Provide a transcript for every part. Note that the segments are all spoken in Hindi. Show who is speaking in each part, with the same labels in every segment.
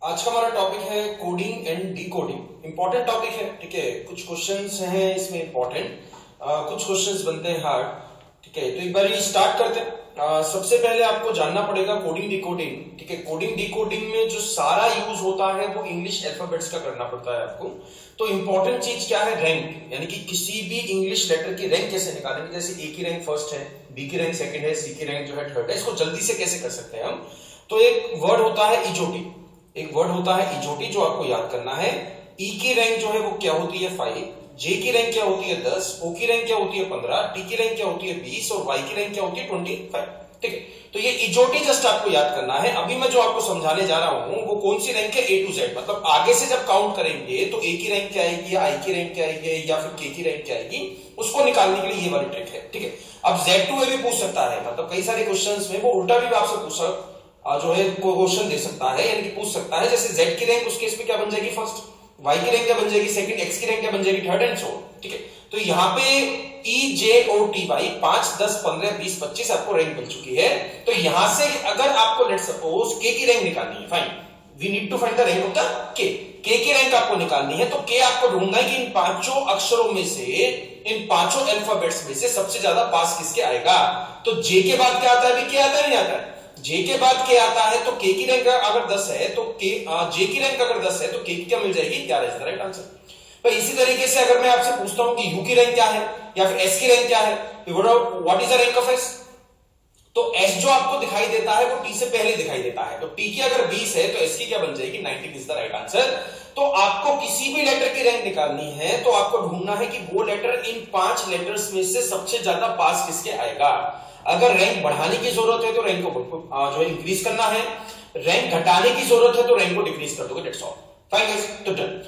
Speaker 1: आज का हमारा टॉपिक है coding and decoding. Important topic है, ठीक है। कुछ क्वेश्चंस हैं इसमें इंपॉर्टेंट, कुछ क्वेश्चंस बनते हैं हार्ड, ठीक है। तो एक बार ये स्टार्ट करते हैं। सबसे पहले आपको जानना पड़ेगा कोडिंग डिकोडिंग, ठीक है। कोडिंग डिकोडिंग में जो सारा यूज होता है वो इंग्लिश अल्फाबेट्स का करना पड़ता है आपको। तो इंपॉर्टेंट चीज क्या है? रैंक, यानी कि किसी भी इंग्लिश लेटर की रैंक कैसे निकालेंगे। जैसे ए की रैंक फर्स्ट है, बी की रैंक सेकंड है, सी की रैंक जो है थर्ड है। इसको जल्दी से कैसे कर सकते हैं हम? तो एक वर्ड होता है इजोटी, एक वर्ड होता है इजोटी जो आपको याद करना है। ई की रैंक जो है वो क्या होती है 5, जे की रैंक क्या होती है 10, ओ की रैंक क्या होती है 15, टी की रैंक क्या होती है 20 और वाई की रैंक क्या होती है 25, ठीक है। तो ये इजोटी जस्ट आपको याद करना है। अभी मैं जो आपको समझाने जा रहा हूं वो कौन सी रैंक है, ए टू जेड। मतलब आगे से जब काउंट करेंगे तो ए की रैंक क्या आएगी, आई की रैंक क्या आएगी या फिर के की रैंक क्या आएगी, उसको निकालने के लिए ये वाली ट्रिक है, ठीक है। अब जेड टू ए भी पूछ सकता है, मतलब कई सारे क्वेश्चंस में वो उल्टा भी आपसे पूछ जो है क्वेश्चन दे सकता है, यानी कि पूछ सकता है। जैसे z की रैंक उस केस में क्या बन जाएगी फर्स्ट, y की रैंक क्या बन जाएगी सेकंड, x की रैंक क्या बन जाएगी थर्ड एंड सो, ठीक है। तो यहाँ पे E J O T Y 5 10 15 20 25 आपको रैंक मिल चुकी है। तो यहां से अगर आपको लेट सपोज k की रैंक निकालनी है, fine, we need to find the rank of the k की रैंक आपको निकालनी है। तो k आपको ढूंढना है कि इन पांचों अक्षरों में से, इन पांचों अल्फाबेट्स में से सबसे ज्यादा पास किसके आएगा। तो j के बाद क्या आता है, अभी k आता है नहीं आता है, जे के बाद के आता है। तो के की रैंक अगर 10 है तो जे की रैंक अगर 10 है तो के की क्या मिल जाएगी 11 इज द राइट आंसर। पर इसी तरीके से अगर मैं आपसे पूछता हूं कि यू की रैंक क्या है या फिर एस की रैंक क्या है, what is the rank of S, तो एस जो आपको दिखाई देता है वो टी से पहले दिखाई देता है। तो टी की अगर 20 है तो एस की क्या बन जाएगी 19 इज द राइट आंसर। तो आपको किसी भी लेटर की रैंक निकालनी है तो आपको ढूंढना है कि वो लेटर इन 5 लेटर्स में से सबसे ज्यादा पास किसके आएगा। अगर रैंक बढ़ाने की जरूरत है तो रैंक को जो है इंक्रीज करना है, रैंक घटाने की जरूरत है तो रैंक को डिक्रीज कर दोगे, दैट्स ऑल, फाइन गाइस, तो डन।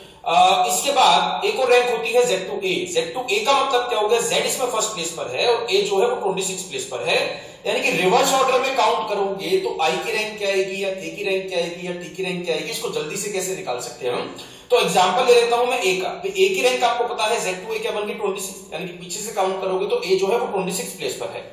Speaker 1: इसके बाद एक और रैंक होती है Z2A। Z2A का मतलब क्या हो गया, Z इसमें फर्स्ट प्लेस पर है और A जो है वो 26 प्लेस पर है, यानी कि रिवर्स ऑर्डर में काउंट करोगे तो I की रैंक क्या आएगी या K की रैंक क्या आएगी या T की रैंक क्या आएगी। इसको जल्दी से कैसे निकाल सकते हैं हम? तो एग्जांपल ले लेता हूं मैं A का। तो A की रैंक आपको पता है Z2A क्या बन गई 26, यानी कि पीछे से काउंट करोगे तो A जो है वो 26 प्लेस पर है।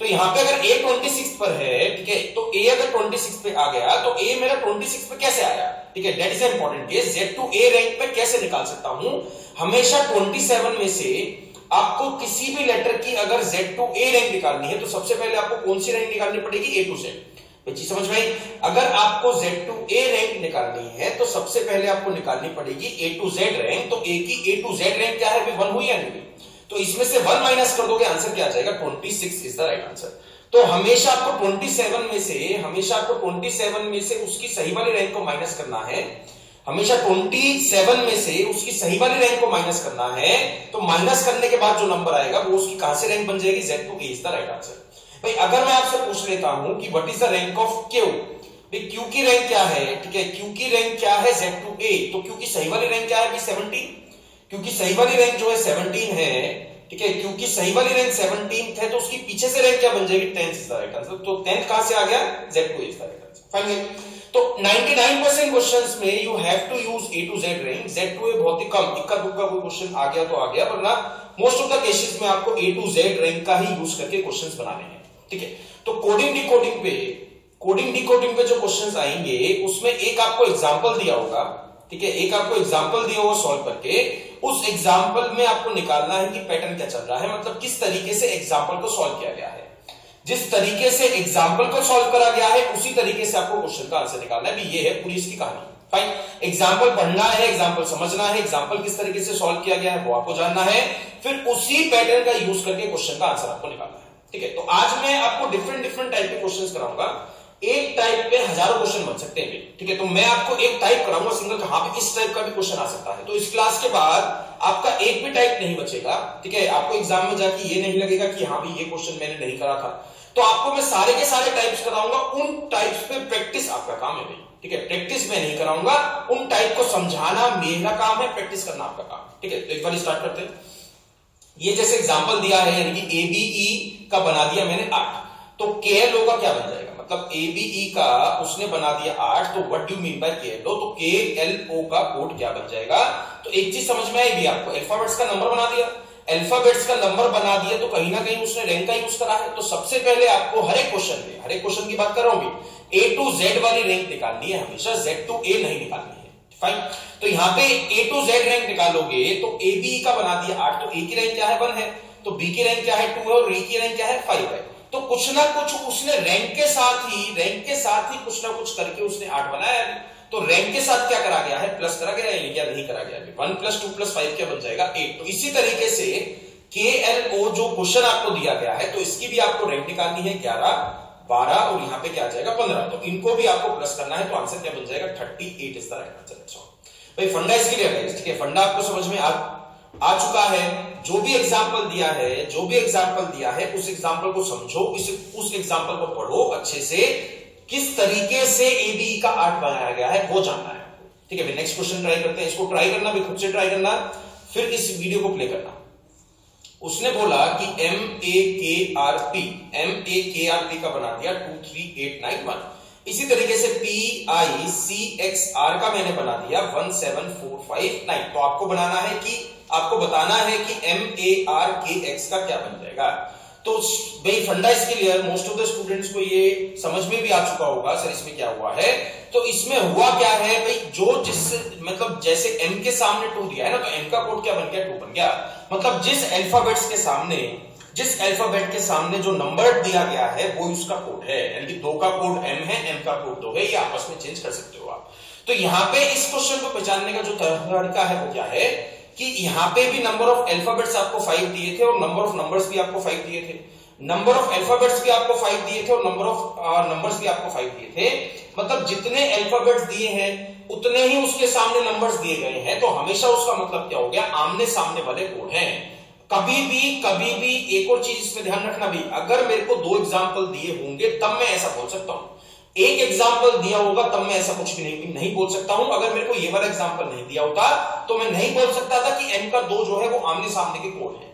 Speaker 1: तो यहां पे अगर A 26 पर है, ठीक है, तो A अगर 26 पे आ गया तो A मेरा 26 पे कैसे आया, ठीक है, that is important case. Z2A rank पे कैसे निकाल सकता हूं? हमेशा 27 में से आपको किसी भी लेटर की अगर Z2A रैंक निकालनी है तो सबसे पहले आपको कौन सी रैंक निकालनी पड़ेगी, A टू Z। चीज समझ में आई? अगर आपको Z2A रैंक निकालनी है तो सबसे पहले आपको निकालनी पड़ेगी A टू Z रैंक। तो A की A टू Z रैंक क्या है, अभी 1 हुई या नहीं? तो इसमें से 1 माइनस कर दोगे, आंसर क्या आ जाएगा 26 इज द राइट आंसर। तो हमेशा आपको 27 में से उसकी सही वाली रैंक को माइनस करना है, हमेशा 27 में से उसकी सही वाली रैंक को माइनस करना है। तो माइनस करने के बाद जो नंबर आएगा वो उसकी कहां से रैंक बन जाएगी, Z2A is the right answer. भाई अगर मैं आपसे पूछ लेता हूं कि what is the rank of Q, भाई Q की रैंक क्या है, ठीक है, Q की रैंक क्या है Z2A, तो Q की सही वाली रैंक क्या है 17, क्योंकि सही वाली रैंक जो है 17 है, ठीक है, क्योंकि सही वाली रैंक 17 है तो उसकी पीछे से रैंक क्या बन जाएगी 10 इज द राइट आंसर। तो 10 कहां से आ गया, Z2A is the right answer, fine. तो 99% क्वेश्चंस में you have to use A to Z rank. Z2A बहुत ही कम, इक्का दुक्का कोई क्वेश्चन आ गया तो आ गया, वरना मोस्ट ऑफ द केसेस में आपको A टू Z रैंक का ही यूज करके क्वेश्चंस बनाने हैं, ठीक है। तो कोडिंग डिकोडिंग पे जो क्वेश्चंस आएंगे उसमें एक आपको एग्जांपल दिया होगा, ठीक है, एक आपको एग्जांपल दिया होगा सॉल्व करके, उस एग्जांपल में आपको निकालना है कि पैटर्न क्या चल रहा है, मतलब किस तरीके से एग्जांपल को सॉल्व किया गया है। जिस तरीके से एग्जांपल को सॉल्व करा गया है उसी तरीके से आपको क्वेश्चन का आंसर निकालना है। भी ये है पूरी इसकी कहानी, फाइन। एग्जांपल पढ़ना है, एग्जांपल समझना है, एग्जांपल किस तरीके से सॉल्व किया गया है वो आपको जानना है, फिर उसी पैटर्न का यूज करके क्वेश्चन का आंसर आपको निकालना है, ठीक है। तो आज मैं आपको डिफरेंट टाइप के क्वेश्चंस कराऊंगा। एक टाइप पे हजारों क्वेश्चन बन सकते हैं, ठीक है। तो मैं आपको एक टाइप कराऊंगा सिंगल, हाँ पे इस टाइप का भी क्वेश्चन आ सकता है। तो इस क्लास के बाद आपका एक भी टाइप नहीं बचेगा, ठीक है। आपको एग्जाम में जाके ये नहीं लगेगा कि हाँ भाई ये क्वेश्चन मैंने नहीं करा था। तो आपको मैं सारे के सारे टाइप्स कराऊंगा, उन टाइप्स पे प्रैक्टिस आपका काम है भाई, ठीक है। प्रैक्टिस मैं नहीं कराऊंगा, उन टाइप को समझाना मेरा काम है, प्रैक्टिस करना आपका काम, ठीक है। तो एक बार स्टार्ट करते हैं। ये जैसे एग्जाम्पल दिया है, यानी कि ABE का बना दिया मैंने 8, तो KLO का क्या बन जाएगा, मतलब ABE का उसने बना दिया 8, तो what do you mean by KLO, तो KLO का कोड क्या बन जाएगा। तो एक चीज समझ में आएगी आपको, अल्फाबेट्स का नंबर बना दिया, अल्फाबेट्स का नंबर बना दिया तो कहीं ना कहीं उसने रैंक का यूज करा है। तो सबसे पहले आपको हर एक क्वेश्चन की बात कर रहा हूं, A to Z वाली रैंक निकालनी है, हमेशा Z to A नहीं निकालनी है। फाइन, तो यहाँ पे A to Z रैंक निकालोगे तो A B का बना दिया 8, तो A की रैंक क्या है 1 है, तो B की रैंक क्या है 2 है, और A की रैंक क्या है 5 है। तो कुछ ना कुछ उसने रैंक के साथ ही कुछ ना कुछ करके उसने 8 बनाया है। तो रैंक के साथ क्या करा गया है, प्लस करा गया है या नहीं करा गया है। 1 + 2 + 5 क्या बन जाएगा 8। तो इसी तरीके से KLO जो क्वेश्चन आपको दिया गया है, तो इसकी भी आपको रैंक निकालनी है 11, 12 और यहाँ पे क्या आ जाएगा 15। तो इनको भी आपको प्लस करना है, तो आंसर क्या बन जाएगा 38 इज द राइट आंसर। अच्छा भाई, फंडा इसके लिए है, ठीक है, फंडा आपको समझ में आ चुका है। जो भी एग्जाम्पल दिया है उस एग्जाम्पल को समझो, उस एग्जाम्पल को पढ़ो अच्छे से, किस तरीके से AB का 8 बनाया गया है वो जानना है, ठीक है। नेक्स्ट क्वेश्चन ट्राई करते हैं। इसको ट्राई करना भी खुद से ट्राई करना, फिर इस वीडियो को प्ले करना। उसने बोला कि MAKRP का बना दिया 23891। इसी तरीके से PICXR का मैंने बना दिया 17459। तो आपको बताना है कि MARKX का क्या बन जाएगा। तो भाई फंडा इसके लिए मोस्ट ऑफ द स्टूडेंट्स को ये समझ में भी आ चुका होगा, सर इसमें क्या हुआ है। तो इसमें हुआ क्या है भाई, मतलब जैसे M के सामने 2 दिया है ना, तो M का कोड क्या बन गया 2 बन गया। मतलब जिस अल्फाबेट के सामने जो नंबर दिया गया है वो उसका कोड है, यानी कि 2 का कोड M है, M का कोड 2 है, ये आपस में चेंज कर सकते हो आप। तो यहाँ पे इस क्वेश्चन को पहचानने का जो तरीका है वो क्या है कि यहाँ पे भी नंबर ऑफ अल्फाबेट्स आपको 5 दिए थे और नंबर ऑफ नंबर्स भी आपको 5 दिए थे। नंबर ऑफ अल्फाबेट्स भी आपको 5 दिए थे और नंबर ऑफ नंबर्स भी आपको 5 दिए थे। मतलब जितने अल्फाबेट्स दिए हैं उतने ही उसके सामने नंबर्स दिए गए हैं। तो हमेशा उसका मतलब क्या हो गया, आमने सामने वाले कोड हैं। कभी भी एक और चीज इसमें ध्यान रखना भी, अगर मेरे को 2 एग्जाम्पल दिए होंगे तब मैं ऐसा बोल सकता हूं, एक एग्जाम्पल दिया होगा तब मैं ऐसा कुछ भी नहीं बोल सकता हूं। अगर मेरे को ये वाला एग्जाम्पल नहीं दिया होता तो मैं नहीं बोल सकता था कि M का 2 जो है वो आमने सामने के कोड है।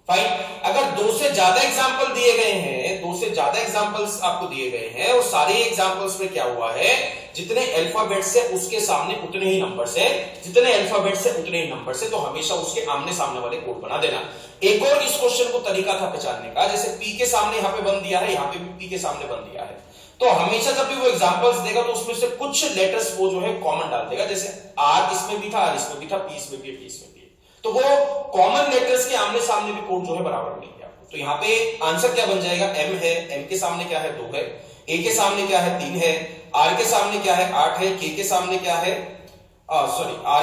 Speaker 1: फाइन, अगर 2 से ज्यादा एग्जाम्पल दिए गए हैं, 2 से ज्यादा एग्जाम्पल्स आपको दिए गए हैं और सारे एग्जाम्पल्स में क्या हुआ है, जितने अल्फाबेट्स है उसके सामने उतने ही नंबर्स है, जितने अल्फाबेट्स है उतने ही नंबर्स है, तो हमेशा उसके आमने सामने वाले कोड बना देना। एक और इस क्वेश्चन को तरीका था पहचानने का, जैसे P के सामने यहाँ पे बन दिया है, यहाँ पे भी P के सामने बन दिया है, तो हमेशा जब भी वो एग्जांपल्स देगा तो उसमें से कुछ लेटर्स वो जो है कॉमन डाल देगा। जैसे R इसमें भी था, R इसमें भी था, P इसमें भी है, P इसमें भी है, तो वो कॉमन लेटर्स के आमने सामने भी कोड जो है बराबर मिलेंगे आपको। तो यहाँ पे आंसर क्या बन जाएगा, M है, M के सामने क्या है 2 है, A के सामने क्या है 3 है, R के सामने क्या है 8 है, K के सामने क्या है R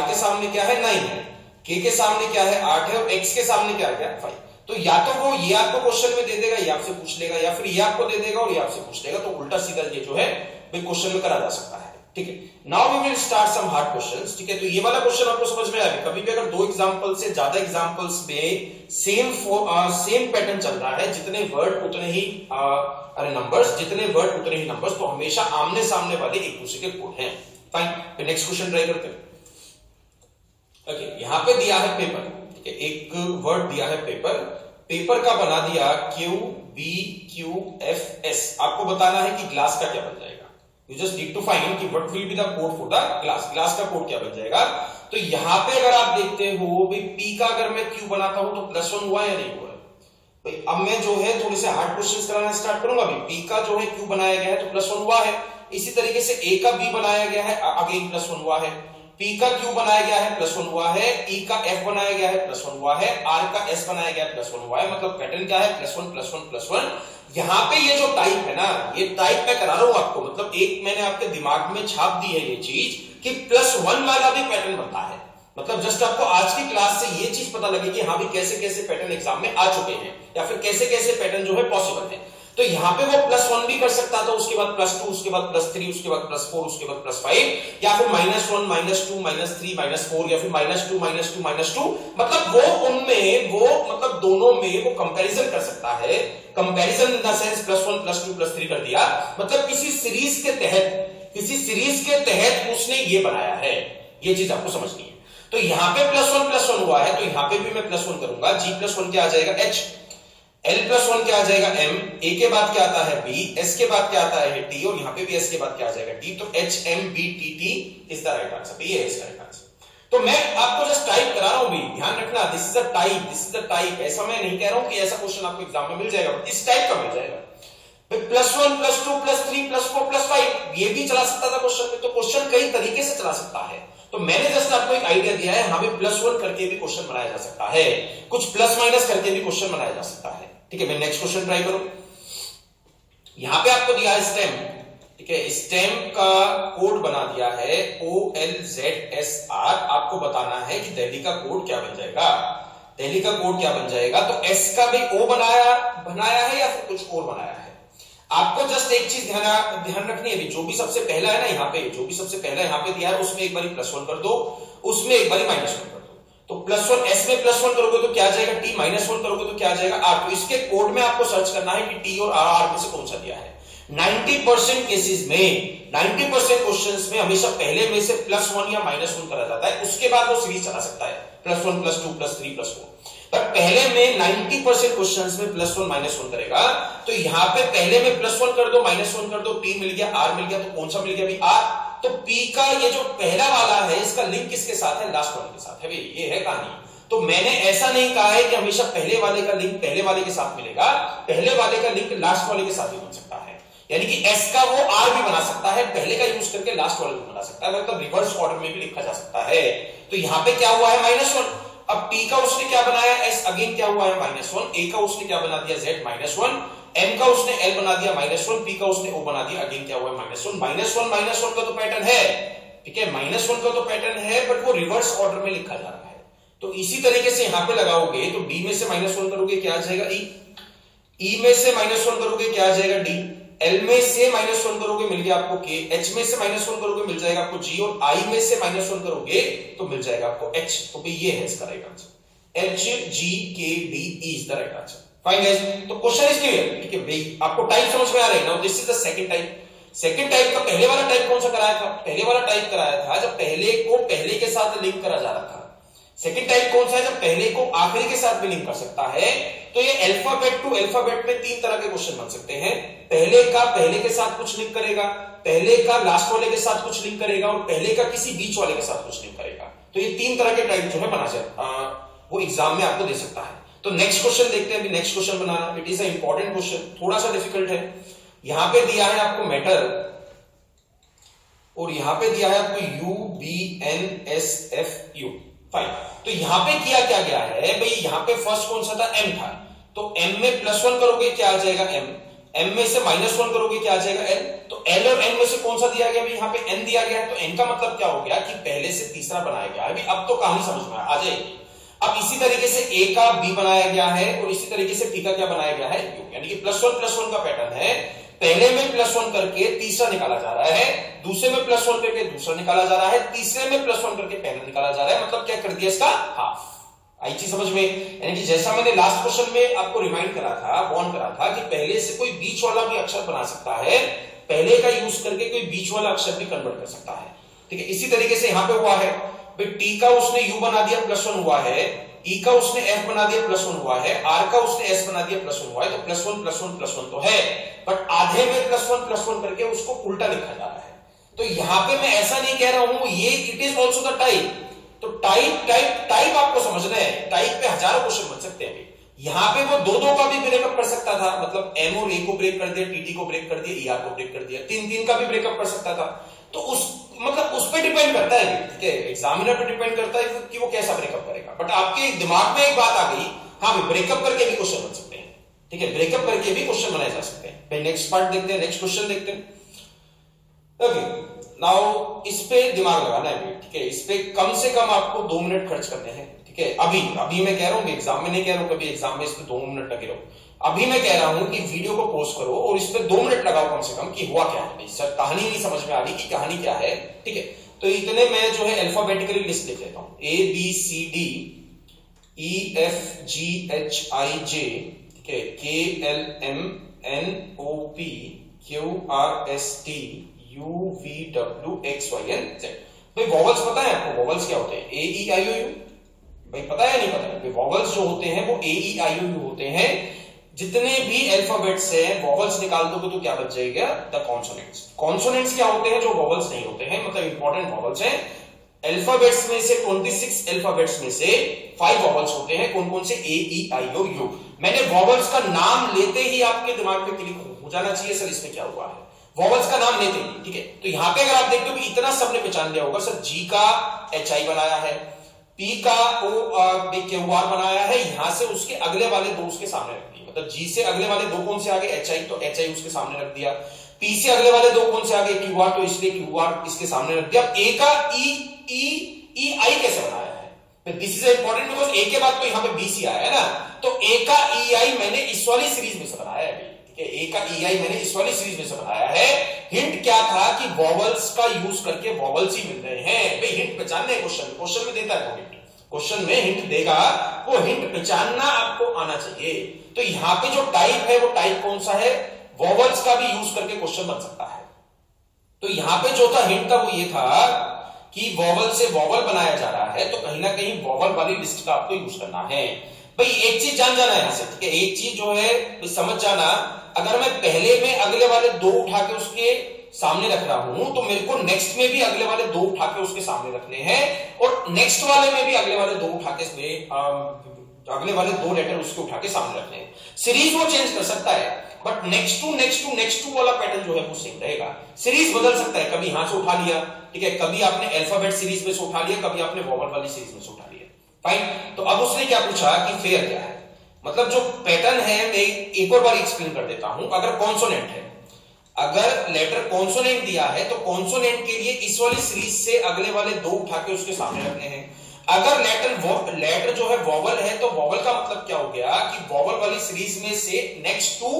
Speaker 1: के सामने क्या है 9 है, K के सामने क्या है 8 है और X के सामने क्या है 5। तो या तो वो ये आपको क्वेश्चन में दे देगा, ये आपसे पूछ लेगा, या फिर ये आपको दे देगा और ये आपसे पूछ लेगा। तो उल्टा सीधा ये जो है भाई क्वेश्चन में करा जा सकता है, ठीक है। Now we will start some hard questions, ठीक है। तो ये वाला क्वेश्चन आपको समझ में आया। कभी भी अगर 2 एग्जांपल से ज्यादा एग्जांपल्स में सेम पैटर्न चल रहा है, जितने वर्ड उतने ही नंबर्स, जितने वर्ड उतने ही नंबर्स, तो हमेशा आमने सामने वाले एक दूसरे के कोड हैं। फाइन, नेक्स्ट क्वेश्चन ट्राई करते हैं। ओके, यहां पे दिया है पेपर, ठीक है, एक वर्ड दिया है पेपर, पेपर का बना दिया QBQFS। आपको बताना है कि ग्लास का क्या बन जाएगा। You just need to find कि what will be the code for the glass. Glass का कोड क्या बन जाएगा। तो यहां पे अगर आप देखते हो भाई P का अगर मैं Q बनाता हूं तो +1 हुआ या नहीं हुआ भाई। अब मैं जो है थोड़े से हार्ड क्वेश्चंस कराना स्टार्ट करूंगा। भाई P का जो है Q बनाया गया है तो +1 हुआ है। इसी तरीके से A का B बनाया गया है, अगेन +1 हुआ है। P का Q बनाया गया है +1 हुआ है, E का F बनाया गया है +1 हुआ है, R का S बनाया गया है +1 हुआ है। मतलब पैटर्न क्या है +1 +1 +1। यहाँ पे ये जो टाइप है ना, ये टाइप मैं करा रहा हूं आपको, मतलब एक मैंने आपके दिमाग में छाप दी है ये चीज कि +1 वाला भी पैटर्न बनता है। मतलब जस्ट आपको आज की क्लास से ये चीज पता लगे कि हाँ भी कैसे कैसे पैटर्न एग्जाम में आ चुके हैं या फिर कैसे कैसे पैटर्न जो है पॉसिबल है। तो यहाँ पे वो +1 भी कर सकता था, उसके बाद +2, उसके बाद +3, उसके बाद +4, उसके बाद +5, या फिर -1 -2 -3 -4, या फिर -2 -2 -2। मतलब वो उनमें वो मतलब दोनों में वो कंपैरिजन कर सकता है। कंपैरिजन इन द सेंस +1 +2 +3 कर दिया, मतलब किसी सीरीज के तहत उसने ये बनाया है। ये चीज आपको समझनी है। तो यहाँ पे +1 हुआ है, तो यहाँ पे भी मैं +1 करूंगा। G+1 क्या आ जाएगा H, L+1 क्या आ जाएगा M, A के बाद क्या आता है B, S के बाद क्या आता है T, और यहाँ पे भी S के बाद क्या आ जाएगा D। तो HMBTT is the right answer. ये है इसका राइट आंसर। तो मैं आपको जस्ट टाइप करा रहा हूं भी, ध्यान रखना, दिस इज द टाइप। ऐसा मैं नहीं कह रहा हूं कि ऐसा क्वेश्चन आपको एग्जाम में मिल जाएगा, इस टाइप का मिल जाएगा। +1 +2 +3 +4 +5 ये भी चला सकता था क्वेश्चन में। तो क्वेश्चन कई तरीके से चला सकता है। तो मैंने जस्ट आपको एक आइडिया दिया है, यहां पे +1 करके भी क्वेश्चन बनाया जा सकता है, कुछ प्लस माइनस करके भी क्वेश्चन बनाया जा सकता है। ठीक है, मैं नेक्स्ट क्वेश्चन ट्राई करूं। यहां पे आपको दिया है स्टेम। ठीक है, स्टेम का कोड बना दिया है OLZSR। आपको बताना है कि दिल्ली का कोड क्या बन जाएगा। दिल्ली का कोड क्या बन जाएगा? तो एस का भी O बनाया है या फिर कुछ और बनाया है। आपको जस्ट एक चीज ध्यान रखनी है, जो भी सबसे पहला है ना, यहाँ पे जो भी सबसे पहला यहाँ पे दिया है उसमें एक बारी +1 कर दो, उसमें एक बारी -1 कर दो। तो +1 एस में +1 करोगे तो क्या जाएगा T, -1 करोगे तो क्या जाएगा R। तो इसके कोड में आपको सर्च करना है कि T और R में से कौन सा दिया है। 90% केसेस में, 90% क्वेश्चंस में हमेशा पहले में से +1 या -1 करा जाता है, उसके बाद वो सीरीज चला सकता है +1 +2 +3 +4। पर पहले में 90% क्वेश्चंस में +1 -1 करेगा। तो यहां पे पहले में +1 कर दो, -1 कर दो, T मिल गया, R मिल गया, तो कौन सा मिल गया अभी R। तो P का ये जो पहला वाला है इसका लिंक किसके साथ है? लास्ट वाले के साथ है। भाई ये है कहानी। तो मैंने ऐसा नहीं कहा है कि हमेशा पहले वाले का लिंक पहले वाले के साथ मिलेगा, पहले वाले का लिंक लास्ट वाले के साथ भी बन सकता है। यानी कि S का वो R भी बना सकता है, पहले का यूज करके लास्ट वाले को बना सकता है, मतलब रिवर्स ऑर्डर में भी लिखा जा सकता है। तो यहां पे क्या हुआ है? -1। अब T का उसने क्या बनाया? S अगेन क्या हुआ है? -1। A का उसने क्या बना दिया? Z -1। M का उसने L बना दिया -1। P का उसने O बना दिया, अगेन क्या हुआ है? -1 -1 का तो पैटर्न है। ठीक है, -1 का तो पैटर्न है, बट वो रिवर्स ऑर्डर में लिखा जा रहा है। तो इसी तरीके से यहां पे लगाओगे तो D में से -1 करोगे क्या आ जाएगा? E में से -1 करोगे क्या आ जाएगा? D। L में से -1 करोगे मिल गया आपको K। H में से -1 करोगे मिल जाएगा आपको G। और I में से -1 करोगे तो मिल जाएगा आपको H। तो भाई ये है इसका right answer. H G K D E is the right answer. Fine guys, तो क्वेश्चन इज क्लियर। ठीक है भाई, आपको टाइप समझ में आ रहा है ना। This is the second type. Second type का पहले वाला टाइप कौन सा कराया था? पहले वाला टाइप कराया था जब पहले को पहले के साथ लिंक करा जा रहा था। सेकंड टाइप कौन सा है? जब पहले को आखिरी के साथ भी लिंक कर सकता है। तो ये अल्फाबेट टू अल्फाबेट में 3 तरह के क्वेश्चन बन सकते हैं। पहले का पहले के साथ कुछ लिंक करेगा, पहले का लास्ट वाले के साथ कुछ लिंक करेगा, और पहले का किसी बीच वाले के साथ कुछ लिंक करेगा। तो ये 3 तरह के टाइप जो है बना सकता, वो एग्जाम में आपको दे सकता है। तो नेक्स्ट क्वेश्चन देखते हैं। अभी next question banana, it is a important question, थोड़ा सा डिफिकल्ट है। यहां पे दिया है आपको मेटल, और यहां पे दिया है आपको UBNSFU। फाइन, तो यहां पे किया क्या गया है भाई? यहां पे फर्स्ट कौन सा था? M था। तो M में +1 करोगे क्या आ जाएगा? M। M में से -1 करोगे क्या आ जाएगा? L। तो L और N में से कौन सा दिया गया? यहाँ पे N दिया गया है। तो N का मतलब क्या हो गया कि पहले से तीसरा बनाया गया है। अब तो कहानी समझ में आ जाएगी। अब इसी तरीके से A का B बनाया गया है, और इसी तरीके से P का क्या बनाया गया है? U। यानी कि +1 का पैटर्न है। पहले में +1 करके तीसरा निकाला जा रहा है, दूसरे में +1 करके दूसरा निकाला जा रहा है, तीसरे में +1 करके पहला निकाला जा रहा है। मतलब क्या कर दिया इसका? हाफ। आई चीज समझ में? यानी कि जैसा मैंने लास्ट क्वेश्चन में आपको रिमाइंड करा था, वार्न करा था कि पहले से कोई बीच वाला भी अक्षर बना सकता है, पहले का यूज करके कोई बीच वाला अक्षर भी कन्वर्ट कर सकता है। ठीक है, इसी तरीके से यहां पे हुआ है भाई। T का उसने U बना दिया, +1 हुआ है। E का उसने F बना दिया, +1 हुआ है। R का उसने S बना दिया, +1 हुआ है। तो +1 तो है, बट आधे में +1 करके उसको उल्टा लिखा जा रहा है। तो यहां पे मैं ऐसा नहीं कह रहा हूं ये it is also the type. तो टाइप आपको समझना है। टाइप पे हजारों क्वेश्चन बन सकते हैं। यहां पे वो दो का भी ब्रेकअप कर सकता था, मतलब M और A को ब्रेक कर दिया, TT को ब्रेक कर दिया, ER को ब्रेक कर दिया, 3 का भी ब्रेकअप कर सकता था। तो उस पे डिपेंड करता है। ठीक है, एग्जामिनर पे डिपेंड करता है कि वो कैसा ब्रेकअप करेगा। बट आपके दिमाग में एक बात आ गई, हाँ भाई ब्रेकअप करके भी क्वेश्चन बन सकते हैं। ठीक है, ब्रेकअप करके भी क्वेश्चन बनाए जा सकते हैं। भाई नेक्स्ट पार्ट देखते हैं, नेक्स्ट क्वेश्चन देखते हैं। ओके, नाउ इस पे दिमाग लगाना है। ठीक है, इस पे कम से कम आपको 2 मिनट खर्च करने हैं। ठीक है, अभी मैं कह रहा हूं, एग्जाम में नहीं कह रहा हूं, कभी एग्जाम में इस पे 2 मिनट लगे रहो। अभी मैं कह रहा हूं कि वीडियो को पॉज करो और इस पे 2 मिनट लगाओ कम से कम, कि हुआ क्या है। सर कहानी नहीं समझ में आ रही कि कहानी क्या है। ठीक है, तो इतने मैं जो है अल्फाबेटिकली लिस्ट लिख लेता हूं। ABCD EFGHIJ, ठीक है, KLMNOP QRST UVWXYZ। भाई वॉवल्स पता है आपको? वॉवल्स क्या होते हैं? AEIOU। भाई पता है नहीं पता है? वॉवल्स जो होते हैं वो AEIOU होते हैं। जितने भी अल्फाबेट्स हैं वॉवल्स निकाल दोगे तो क्या बच जाएगा? The consonants. कॉन्सोनेंट्स क्या होते हैं? जो वॉवल्स नहीं होते हैं, मतलब इंपॉर्टेंट वॉवल्स हैं। अल्फाबेट्स में से 26 अल्फाबेट्स में से 5 वॉवल्स होते हैं। कौन कौन से? AEIOU। मैंने वॉवल्स का नाम लेते ही आपके दिमाग में क्लिक हो जाना चाहिए सर इसमें क्या हुआ है, वॉवल्स का नाम लेते हैं, ठीक है। तो यहां पे अगर आप देखते हो कि इतना सबने पहचान लिया होगा सर, जी का एच आई बनाया है, पी का ओ क्यू आर बनाया है, यहां से उसके अगले वाले दो उसके सामने रख दिए, मतलब जी से अगले वाले दो कौन से आगे, एच आई, तो एच आई उसके सामने रख दिया, पी से अगले वाले दो कौन से आगे, क्यू आर, तो इसलिए क्यू आर इसके सामने रख दिया। ए का ई आई कैसे बनाया है, दिस इज इंपॉर्टेंट बिकॉज ए के बाद तो यहां पे बी सी आया है ना, तो ए का ई आई मैंने इस वाली सीरीज में से बनाया है, ए का ई आई मैंने इस वाली सीरीज में से बनाया है। हिंट क्या था कि वॉवल्स का यूज करके वॉवल्स ही मिल रहे हैं भाई, हिंट पहचानने क्वेश्चन में देता है, हिंट क्वेश्चन में हिंट देगा, वो हिंट पहचानना आपको आना चाहिए। तो यहां पे जो टाइप है वो टाइप कौन सा है, वॉवल्स का भी यूज करके क्वेश्चन बन सकता है। तो यहां पे जो था हिंट था वो ये था कि वॉवल से वॉवल बनाया जा रहा है, तो कहीं ना कहीं वॉवल वाली लिस्ट का आपको यूज करना है भाई। एक चीज जान जाना है यहां से, ठीक है, एक चीज जो है समझ जाना, अगर मैं पहले में अगले वाले दो उठा के उसके सामने रख रहा हूं तो मेरे को नेक्स्ट में भी अगले वाले दो उठा के उसके सामने रखने हैं, और नेक्स्ट वाले में भी अगले वाले दो उठा के अगले वाले दो लेटर उसके उठा के सामने रखने हैं। सीरीज वो चेंज कर सकता है, बट नेक्स्ट टू वाला पैटर्न जो है वो सेम रहेगा। सीरीज बदल सकता है, कभी यहां से उठा लिया, ठीक है, कभी आपने अल्फाबेट सीरीज में से उठा लिया, कभी आपने वॉवल वाली सीरीज में से उठा लिया, फाइन। तो अब उसने क्या पूछा कि फेयर क्या है, मतलब जो पैटर्न है मैं एक और बार एक्सप्लेन कर देता हूं। अगर कॉन्सोनेंट है, अगर लेटर कॉन्सोनेंट दिया है तो कॉन्सोनेंट के लिए इस वाली सीरीज से अगले वाले दो उठा के उसके सामने रखने हैं। अगर लेटर जो है वॉवल है तो वॉवल का मतलब क्या हो गया कि वॉवल वाली सीरीज में से नेक्स्ट टू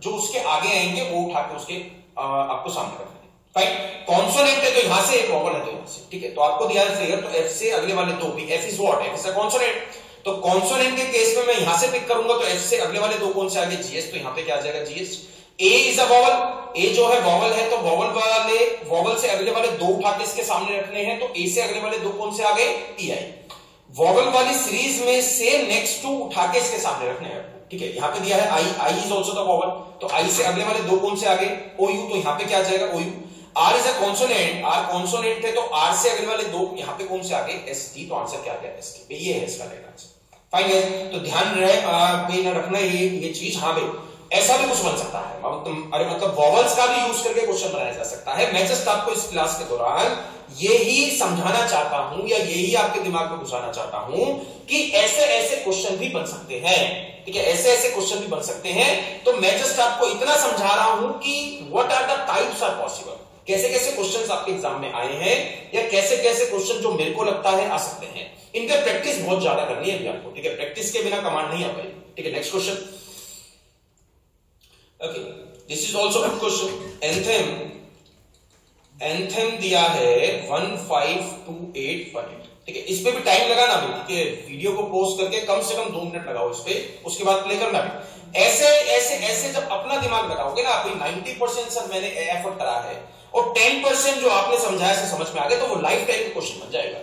Speaker 1: जो उसके आगे आएंगे वो उठा के उसके आपको सामने रखने हैं, फाइन। कॉन्सोनेंट है तो यहां से एक वॉवल है तो यहां से, ठीक है, तो आपको दिया है फेयर, तो एफ से अगले वाले दो भी, F is what, F is a consonant, तो कॉन्सोनेंट के केस में मैं यहां से पिक करूंगा तो एफ से अगले वाले दो कौन से आगे, जीएस, तो यहां पे क्या आ जाएगा, GS. A is a vowel, A जो है वॉवल है तो वॉवल से अगले वाले दो उठा के इसके सामने रखने हैं, तो ए से अगले वाले दो कौन से आगे, ई आई। वॉवल वाली सीरीज में से नेक्स्ट टू उठा के इसके सामने रखने हैं, ठीक है, यहां पे दिया है आई, I is also the vowel, तो आई से अगले वाले दो कौन से आगे, ओ यू, तो यहां पे क्या आ जाएगा, O U. R is a consonant, R consonant थे तो आर से अगले वाले दो यहां पे कौन से आगे, एस टी, तो आंसर क्या आ गया, एस टी, ये है इसका राइट आंसर, फाइन गाइस। तो ध्यान रहे रखना ये चीज, हाँ भाई ऐसा भी कुछ बन सकता है, अरे मतलब वॉवल्स का भी यूज करके क्वेश्चन बनाया जा सकता है। मैं जस्ट आपको इस क्लास के दौरान यही समझाना चाहता हूं या यही आपके दिमाग में घुसाना चाहता हूं कि ऐसे ऐसे क्वेश्चन भी बन सकते हैं, ठीक है, ऐसे ऐसे क्वेश्चन भी बन सकते हैं। तो मैं जस्ट आपको इतना समझा रहा हूं कि what are the types are possible, कैसे कैसे क्वेश्चंस आपके एग्जाम में आए हैं या कैसे कैसे क्वेश्चन जो मेरे को लगता है आ सकते हैं। इनका प्रैक्टिस बहुत ज्यादा करनी है अभी आपको, ठीक है, प्रैक्टिस के बिना कमांड नहीं आ पाएगी, ठीक है। Next question, okay, this is also good question. Anthem दिया है 15285, ठीक है, इस पे भी टाइम लगाना भी, ठीक है, वीडियो को पॉज करके कम से कम 2 मिनट लगाओ इस पे, उसके बाद प्ले करना भी। ऐसे ऐसे ऐसे जब अपना दिमाग लगाओगे ना, अभी 90% सर मैंने एफर्ट करा है और 10% जो आपने समझाया से समझ में आ गया, तो वो लाइफ टाइम क्वेश्चन बन जाएगा।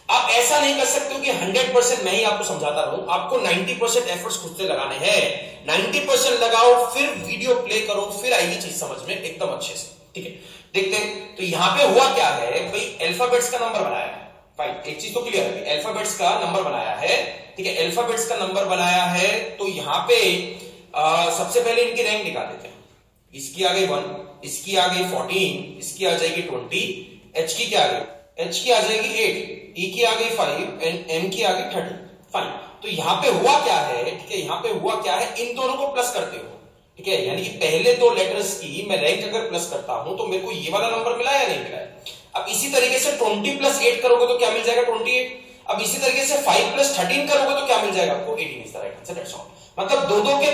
Speaker 1: आप ऐसा नहीं कर सकते हो कि 100% मैं ही आपको समझाता रहूं, आपको 90% एफर्ट्स खुद से लगाने हैं। 90% लगाओ, फिर वीडियो प्ले करो, फिर आएगी चीज समझ में एकदम अच्छे से, ठीक है। देखते हैं, तो यहां पे हुआ क्या है भाई, अल्फाबेट्स का नंबर बनाया है, फाइन, एक चीज तो क्लियर है, अल्फाबेट्स का नंबर बनाया है, ठीक है, अल्फाबेट्स का नंबर बनाया है। तो यहां पे सबसे पहले इनकी रैंक निकाल देते हैं। इसकी आ गई 1, इसकी आ गई 14, इसकी आ जाएगी 20, एच की क्या आ गई, एच की आ जाएगी 8, ई की आ गई 5 एंड एम की आ गई 30, फाइन। तो यहां पे हुआ क्या है, ठीक है, यहां पे हुआ क्या है, इन दोनों को प्लस करते हो, ठीक है, यानी कि पहले दो लेटर्स की मैं रैंक अगर प्लस करता हूं तो मेरे को ये वाला नंबर मिला या नहीं मिला है। अब इसी तरीके से 20 + 8 करोगे तो क्या मिल जाएगा, 28। अब इसी तरीके से 5 + 13 करोगे तो क्या मिल जाएगा आपको, 18 is the right answer, that's all. मतलब दो दो के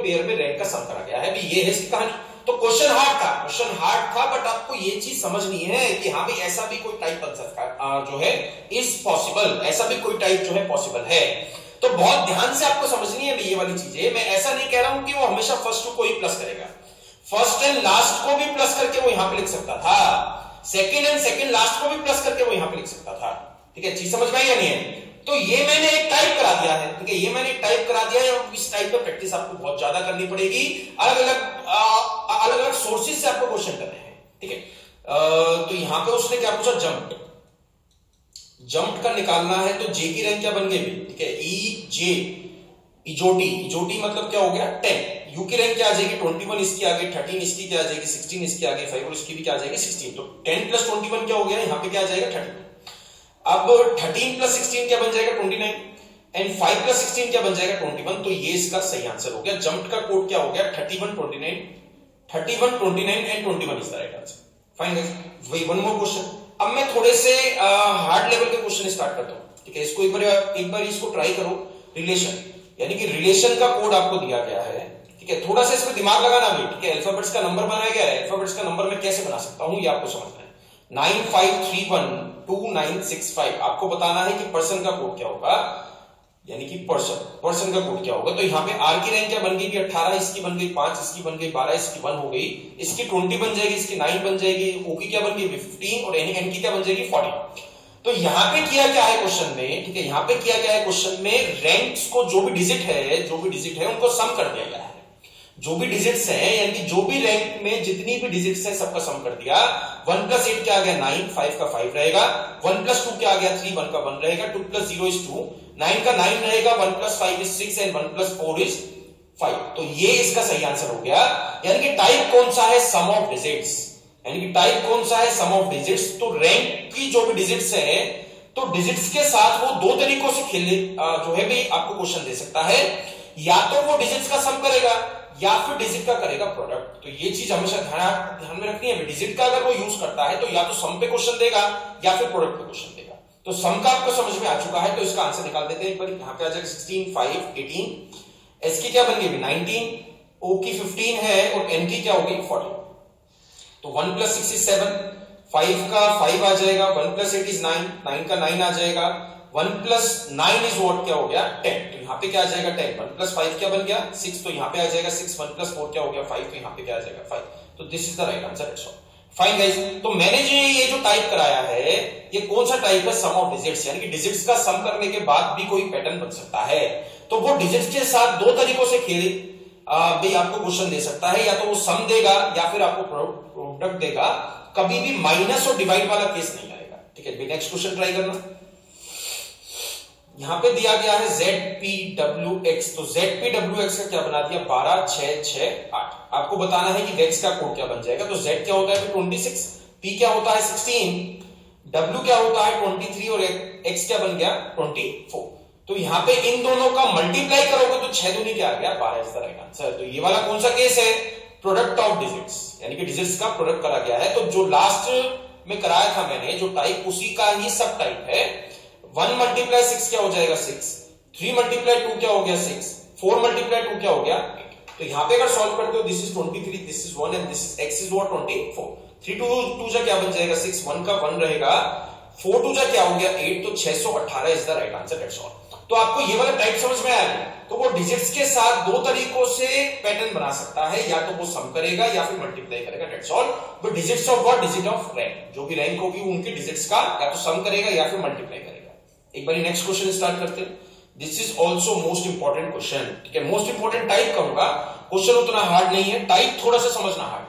Speaker 1: पेयर में रैंक का सम करा गया है, ये है इसकी कहानी। तो क्वेश्चन हार्ड था, बट आपको ये चीज समझनी है कि हाँ भाई ऐसा भी कोई टाइप बन सकता जो है इज पॉसिबल, ऐसा भी कोई टाइप जो है पॉसिबल है। तो बहुत ध्यान से आपको समझनी है ये वाली चीजें। मैं ऐसा नहीं कह रहा हूं कि वो हमेशा फर्स्ट को ही प्लस करेगा, फर्स्ट एंड लास्ट को भी प्लस करके वो यहां पे लिख सकता था, सेकंड एंड सेकंड लास्ट को भी प्लस करके वो यहां पे लिख सकता था, ठीक है, चीज समझ में आई या नहीं है। तो ये मैंने एक टाइप करा दिया है, ठीक है, ये मैंने एक टाइप करा दिया है, और इस टाइप पे प्रैक्टिस आपको बहुत ज्यादा करनी पड़ेगी। अलग अलग सोर्सेज से आपको क्वेश्चन करने हैं, ठीक है। तो यहां पे उसने क्या पूछा, जंप का निकालना है, तो जे की रैंक क्या बन गई, ठीक है, ई जे, इजोटी मतलब क्या हो गया 10, यू की रैंक क्या आ जाएगी 21, इसकी आगे 13, इसकी क्या आ जाएगी 16, इसकी आगे 5 और इसकी भी क्या आ जाएगी 16। तो 10 प्लस 21 क्या हो गया, यहाँ पे क्या आ जाएगा 30। अब 13 प्लस 16 क्या बन जाएगा 29 एंड 5 प्लस 16 क्या बन जाएगा 21। तो ये इसका सही आंसर हो गया। जंप का कोड क्या हो गया 31 29 and 21 is the right answer. Fine guys, वही वन मोर क्वेश्चन। अब मैं थोड़े से हार्ड लेवल के क्वेश्चन स्टार्ट करता हूं, ठीक है। इसको एक बार इसको ट्राई करो। रिलेशन, यानी कि रिलेशन का कोड आपको दिया गया है, ठीक है। थोड़ा सा इसमें दिमाग लगाना भी, ठीक है। अल्फाबेट्स का नंबर बनाया गया है, अल्फाबेट्स का नंबर मैं कैसे बना सकता हूं ये आपको समझना है। 95312965 आपको बताना है कि पर्सन का कोड क्या होगा, यानी कि पर्सन का कोड क्या होगा। तो यहाँ पे आर की रैंक क्या बन गई 18, इसकी बन गई 5, इसकी बन गई 12, इसकी 1 हो गई, इसकी 20 बन जाएगी, इसकी 9 बन जाएगी, ओ की क्या बन गई 15 और एन की क्या बन जाएगी 40। तो यहाँ पे किया क्या है क्वेश्चन में, ठीक है। यहाँ पे किया क्या है क्वेश्चन में, रैंक्स को जो भी डिजिट है उनको सम कर दिया गया है। जो भी डिजिट्स हैं, यानी जो भी रैंक में जितनी भी डिजिट्स हैं सबका सम कर दिया। 1 प्लस 8 क्या आ गया 9, 5 का 5 रहेगा। 1 प्लस 2 क्या आ गया 3, 1 का 1 रहेगा। 2 प्लस 0 इज 2, 9 का 9 रहेगा। 1 plus 5 is 6 and 1 plus 4 is 5। तो ये इसका सही आंसर हो गया। यानी कि टाइप कौन सा है, सम ऑफ डिजिट्स, यानी कि टाइप कौन सा है, सम ऑफ डिजिट्स। तो रैंक की जो भी डिजिट्स है, तो डिजिट्स के साथ वो दो तरीकों से खेलने जो है भी आपको क्वेश्चन दे सकता है। या तो वो डिजिट्स का सम करेगा या फिर डिजिट का करेगा प्रोडक्ट। तो ये चीज हमेशा ध्यान में रखनी है। डिजिट का अगर वो यूज करता है तो या तो सम पे क्वेश्चन देगा या फिर प्रोडक्ट पे क्वेश्चन देगा। तो सम का आपको समझ में आ चुका है, तो इसका आंसर निकाल देते हैं एक बार। यहाँ पे आ जाएगा 16, 5, 18, एस की क्या बन गई 19, ओ की 15 है और एन की क्या होगी 40। तो 1 प्लस 6 इज 7, 5 का 5 आ जाएगा। 1 प्लस 8 इज 9, 9 का 9 आ जाएगा। 1 प्लस 9 इज व्हाट, क्या हो गया 10। तो यहाँ पे क्या आ जाएगा 10। 1 प्लस 5 क्या बन गया 6, तो यहाँ पे आ जाएगा 6। 1 प्लस 4 क्या हो गया 5, तो यहाँ पे क्या आ जाएगा 5। तो this is the right answer, it's all. Fine guys, तो मैंने जो ये जो टाइप कराया है, ये कौन सा टाइप है, सम ऑफ डिजिट्स, यानी कि डिजिट्स का सम करने के बाद भी कोई पैटर्न बन सकता है। तो वो डिजिट्स के साथ दो तरीकों से खेले भाई आपको क्वेश्चन दे सकता है। या तो वो सम देगा या फिर आपको प्रोडक्ट देगा। कभी भी माइनस और डिवाइड वाला केस नहीं आएगा, ठीक है। नेक्स्ट क्वेश्चन ट्राई करना। यहां पे दिया गया है ZPWX। तो ZPWX का क्या बना दिया 12, 6, 6, 8। आपको बताना है कि वेक्स का कोड क्या बन जाएगा। तो Z क्या होता है 26, P क्या होता है 16, W क्या होता है 23 और X क्या बन गया 24। तो यहाँ पे इन दोनों का मल्टीप्लाई करोगे तो 6 दूनी क्या आ गया 12 इज द राइट आंसर। तो ये वाला कौन सा केस है, प्रोडक्ट ऑफ डिजिट्स, यानी कि डिजिट्स का प्रोडक्ट करा गया है। तो जो लास्ट में कराया था मैंने जो टाइप, उसी का ही सब टाइप है। 1 मल्टीप्लाई 6 क्या हो जाएगा 6, 3 मल्टीप्लाई 2 क्या हो गया 6, 4 मल्टीप्लाई 2 क्या हो गया 8। तो यहाँ पे अगर सॉल्व करते हो this is 23, this is 1 and this is x is what 24। 3 2 जा क्या बन जाएगा 6, 1 का 1 रहेगा, 4 2 जा क्या हो गया 8। तो 618 is the right answer, that's all. तो आपको ये वाला टाइप समझ में आया। तो वो डिजिट्स के साथ दो तरीकों से पैटर्न बना सकता है, या तो वो सम करेगा या फिर मल्टीप्लाई करेगा, दैट्स ऑल। वो digits of what, digit of rank, जो भी रैंक होगी उनकी डिजिट्स का या तो सम करेगा या फिर मल्टीप्लाई करेगा। एक बार नेक्स्ट क्वेश्चन स्टार्ट करते हैं। This is also most important question, ठीक है। मोस्ट इंपॉर्टेंट टाइप कहूंगा, क्वेश्चन उतना हार्ड नहीं है, टाइप थोड़ा सा समझना हार्ड है।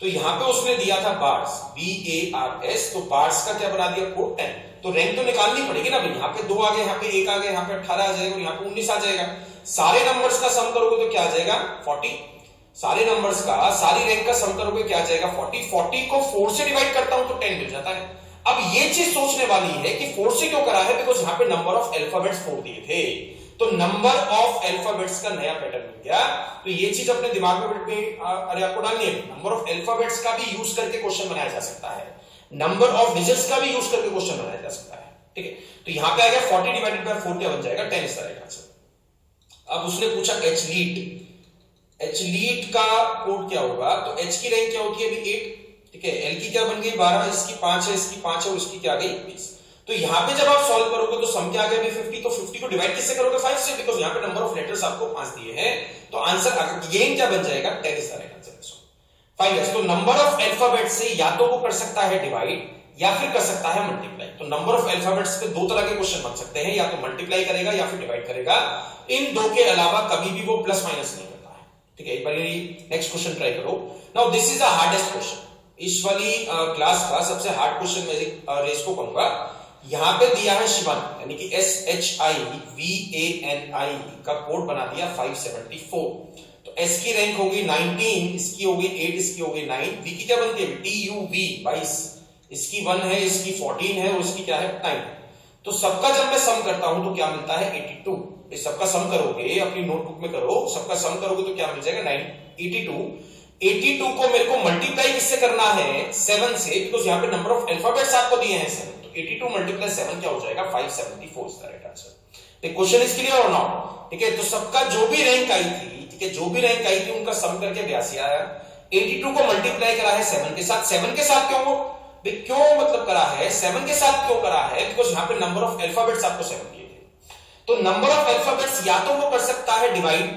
Speaker 1: तो यहां पे उसने दिया था बार्स, BARS। तो बार्स का क्या बना दिया कोड 10। तो रैंक तो निकालनी पड़ेगी ना भाई। यहाँ पे 2 आ गए, यहाँ पे 1 आ गया, यहाँ पे 18 आ जाएगा और यहाँ पे 19 आ जाएगा। सारे नंबर्स का सम करोगे तो क्या आ जाएगा 40। सारे नंबर्स का, सारी रैंक का सम करोगे क्या आ जाएगा 40। 40 को 4 से डिवाइड करता हूं तो 10 मिल जाता है। अब ये चीज सोचने वाली है कि 4 से क्यों करा है, बिकॉज यहाँ पे नंबर ऑफ अल्फाबेट्स 4 दिए थे। तो नंबर ऑफ अल्फाबेट्स का नया पैटर्न मिल गया। तो ये चीज अपने दिमाग में अरे आपको डालनी है। नंबर ऑफ अल्फाबेट्स का भी यूज करके क्वेश्चन बनाया जा सकता है, नंबर ऑफ डिजिट्स का भी यूज करके क्वेश्चन बनाया जा सकता है, ठीक है। तो यहाँ पे आ गया 40 डिवाइडेड बाय 4 क्या बन जाएगा 10 इज द राइट आंसर। अब उसने पूछा एचलीट का कोड क्या होगा। तो एच की रैंक क्या होती है अभी 8, ठीक है। एल की क्या बन गई 12, इसकी 5 है, इसकी 5 है और इसकी क्या आ गई 20। तो यहाँ पे जब आप सॉल्व करोगे तो सम क्या आ गया 50। तो 50 को डिवाइड किससे करोगे 5 से, बिकॉज यहाँ पे नंबर ऑफ लेटर्स आपको 5 दिए हैं। तो आंसर गेन क्या बन जाएगा 10 is the right answer. Fine. तो नंबर ऑफ अल्फाबेट से या तो वो कर सकता है डिवाइड या फिर कर सकता है मल्टीप्लाई। तो नंबर ऑफ अल्फाबेट्स पे दो तरह के क्वेश्चन बन सकते हैं, या तो मल्टीप्लाई करेगा या फिर डिवाइड करेगा। इन दो के अलावा कभी भी वो प्लस माइनस नहीं करता है, ठीक है। एक बार नेक्स्ट क्वेश्चन ट्राई करो। Now this is the hardest question. इस वाली क्लास का सबसे हार्ड क्वेश्चन मैं रेस को कहूंगा। यहां पे दिया है शिवन, यानी कि SHIVANI का कोड बना दिया 574। तो एस की रैंक होगी 19, इसकी होगी 8, इसकी होगी 9, वी की क्या बनती है TUV 22, इसकी 1 है, इसकी 14 है और इसकी क्या है 9। तो सबका जब मैं सम करता हूं तो क्या मिलता है 82। इस सबका सम करोगे, अपनी नोटबुक में करो, सबका सम करोगे तो क्या मिल जाएगा 982। 82 को मेरे को मल्टीप्लाई किससे करना है 7 से, बिकॉज यहाँ पे नंबर ऑफ अल्फाबेट्स आपको दिए हैं 7, तो 82 मल्टीप्लाई 7 क्या हो जाएगा 574 is the right answer. Question is clear और नॉट? ठीक है, तो सबका जो भी रैंक आई थी, ठीक है, जो भी रैंक आई थी उनका सम करके 82 आया। 82 को मल्टीप्लाई करा है 7 के साथ। 7 के साथ क्यों क्यों मतलब करा है 7 के साथ क्यों करा है, बिकॉज यहाँ पे नंबर ऑफ अल्फाबेट्स आपको 7 दिए थे। तो नंबर ऑफ अल्फाबेट्स या तो वो कर सकता है डिवाइड,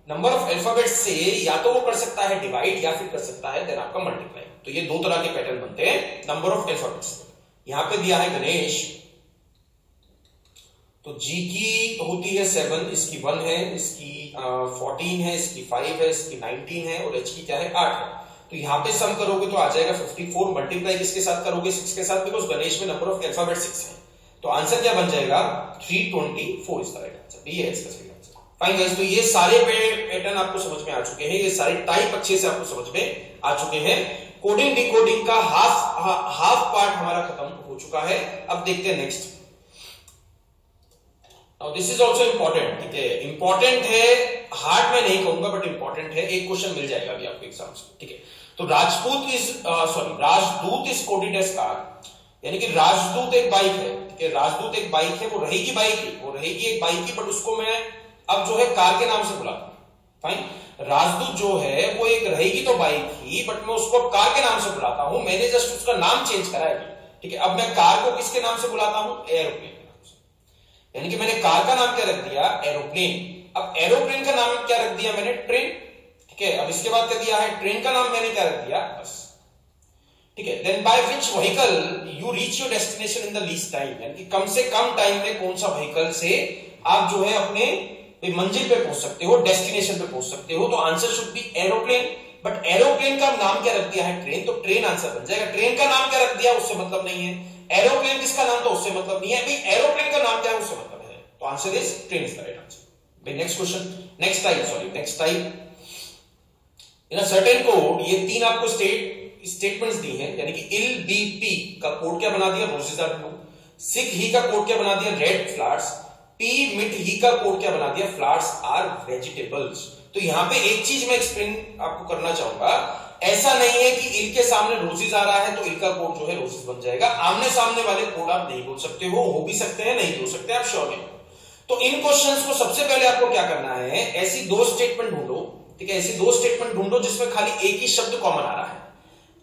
Speaker 1: नंबर ऑफ अल्फाबेट्स से या तो वो कर सकता है डिवाइड या फिर कर सकता है देन आपका मल्टीप्लाई। तो ये दो तरह के पैटर्न बनते हैं नंबर ऑफ अल्फाबेट्स। यहां पे दिया है गणेश, तो जी की होती है 7, इसकी 1 है, इसकी 14 है, इसकी 5 है, इसकी 19 है और एच की क्या है 8 है। तो यहां पे सम करोगे तो आ जाएगा 54, मल्टीप्लाई किसके साथ करोगे 6 के साथ, बिकॉज गणेश में नंबर ऑफ अल्फाबेट 6 है। तो आंसर क्या बन जाएगा 324 इज द राइट आंसर। ये है इसका सही आंसर। फाइन गाइस, तो ये सारे पैटर्न आपको समझ में आ चुके हैं, ये सारे टाइप अच्छे से आपको समझ में आ चुके हैं। कोडिंग डिकोडिंग का हाफ पार्ट हमारा खत्म हो चुका है। अब देखते हैं next. Now this is also important, ठीक है, इंपॉर्टेंट है, हार्ड में नहीं कहूंगा बट इंपॉर्टेंट है, एक क्वेश्चन मिल जाएगा अभी आपको एग्जाम से, ठीक है। तो राजदूत इज कोडेड एज कार, यानी कि राजदूत एक बाइक है, ठीक है, राजदूत एक बाइक है, वो रहेगी बाइक ही, वो रहेगी एक बाइक ही, बट उसको मैं अब जो है कार के नाम से बुलाता हूं। फाइन, राजदूत जो है वो एक रहेगी तो बाइक ही, बट मैं उसको कार के नाम से बुलाता हूं, मैंने जस्ट उसका नाम चेंज करा है, ठीक है। अब मैं कार को किसके नाम से बुलाता हूं एरोप्लेन के नाम से, यानी कि मैंने कार का नाम क्या रख दिया एरोप्लेन। अब एरोप्लेन का नाम क्या रख दिया मैंने ट्रेन, ठीक है। अब इसके बाद क्या दिया है ट्रेन का नाम मैंने क्या रख दिया बस, ठीक है। Then by which vehicle you reach your destination in the least time, यानी कि कम से कम टाइम में कौन सा व्हीकल से आप जो है अपने मंजिल पे पहुंच सकते हो, डेस्टिनेशन पे पहुंच सकते हो। तो answer should be aeroplane, but aeroplane का नाम क्या रख दिया है ट्रेन, तो ट्रेन आंसर बन जाएगा। ट्रेन का नाम क्या रख दिया उससे मतलब नहीं है, एरोप्लेन किसका नाम तो उससे मतलब नहीं है, भाई एरोप्लेन का नाम क्या है उससे मतलब है। तो answer is train is the right answer. Next question, next type in a certain code, ये तीन आपको स्टेटमेंट्स दी हैं, यानी कि इल बी पी का कोड क्या बना दिया रोजेस आर ब्लू, सिक ही का कोड क्या बना दिया रेड फ्लावर्स, पी मिट ही का कोड क्या बना दिया फ्लावर्स आर वेजिटेबल्स। तो यहां पे एक चीज मैं एक्सप्लेन आपको करना चाहूंगा, ऐसा नहीं है कि इल के सामने रोजेस आ रहा है तो इल का कोड जो है रोजेस बन जाएगा। आमने सामने वाले कोड आप नहीं बोल सकते हो भी सकते हैं, नहीं बोल सकते, आप श्योर नहीं। तो इन क्वेश्चंस को सबसे पहले आपको क्या करना है, ऐसी दो स्टेटमेंट ढूंढो, ठीक है, ऐसी दो स्टेटमेंट ढूंढो जिसमें खाली एक ही शब्द कॉमन आ रहा है,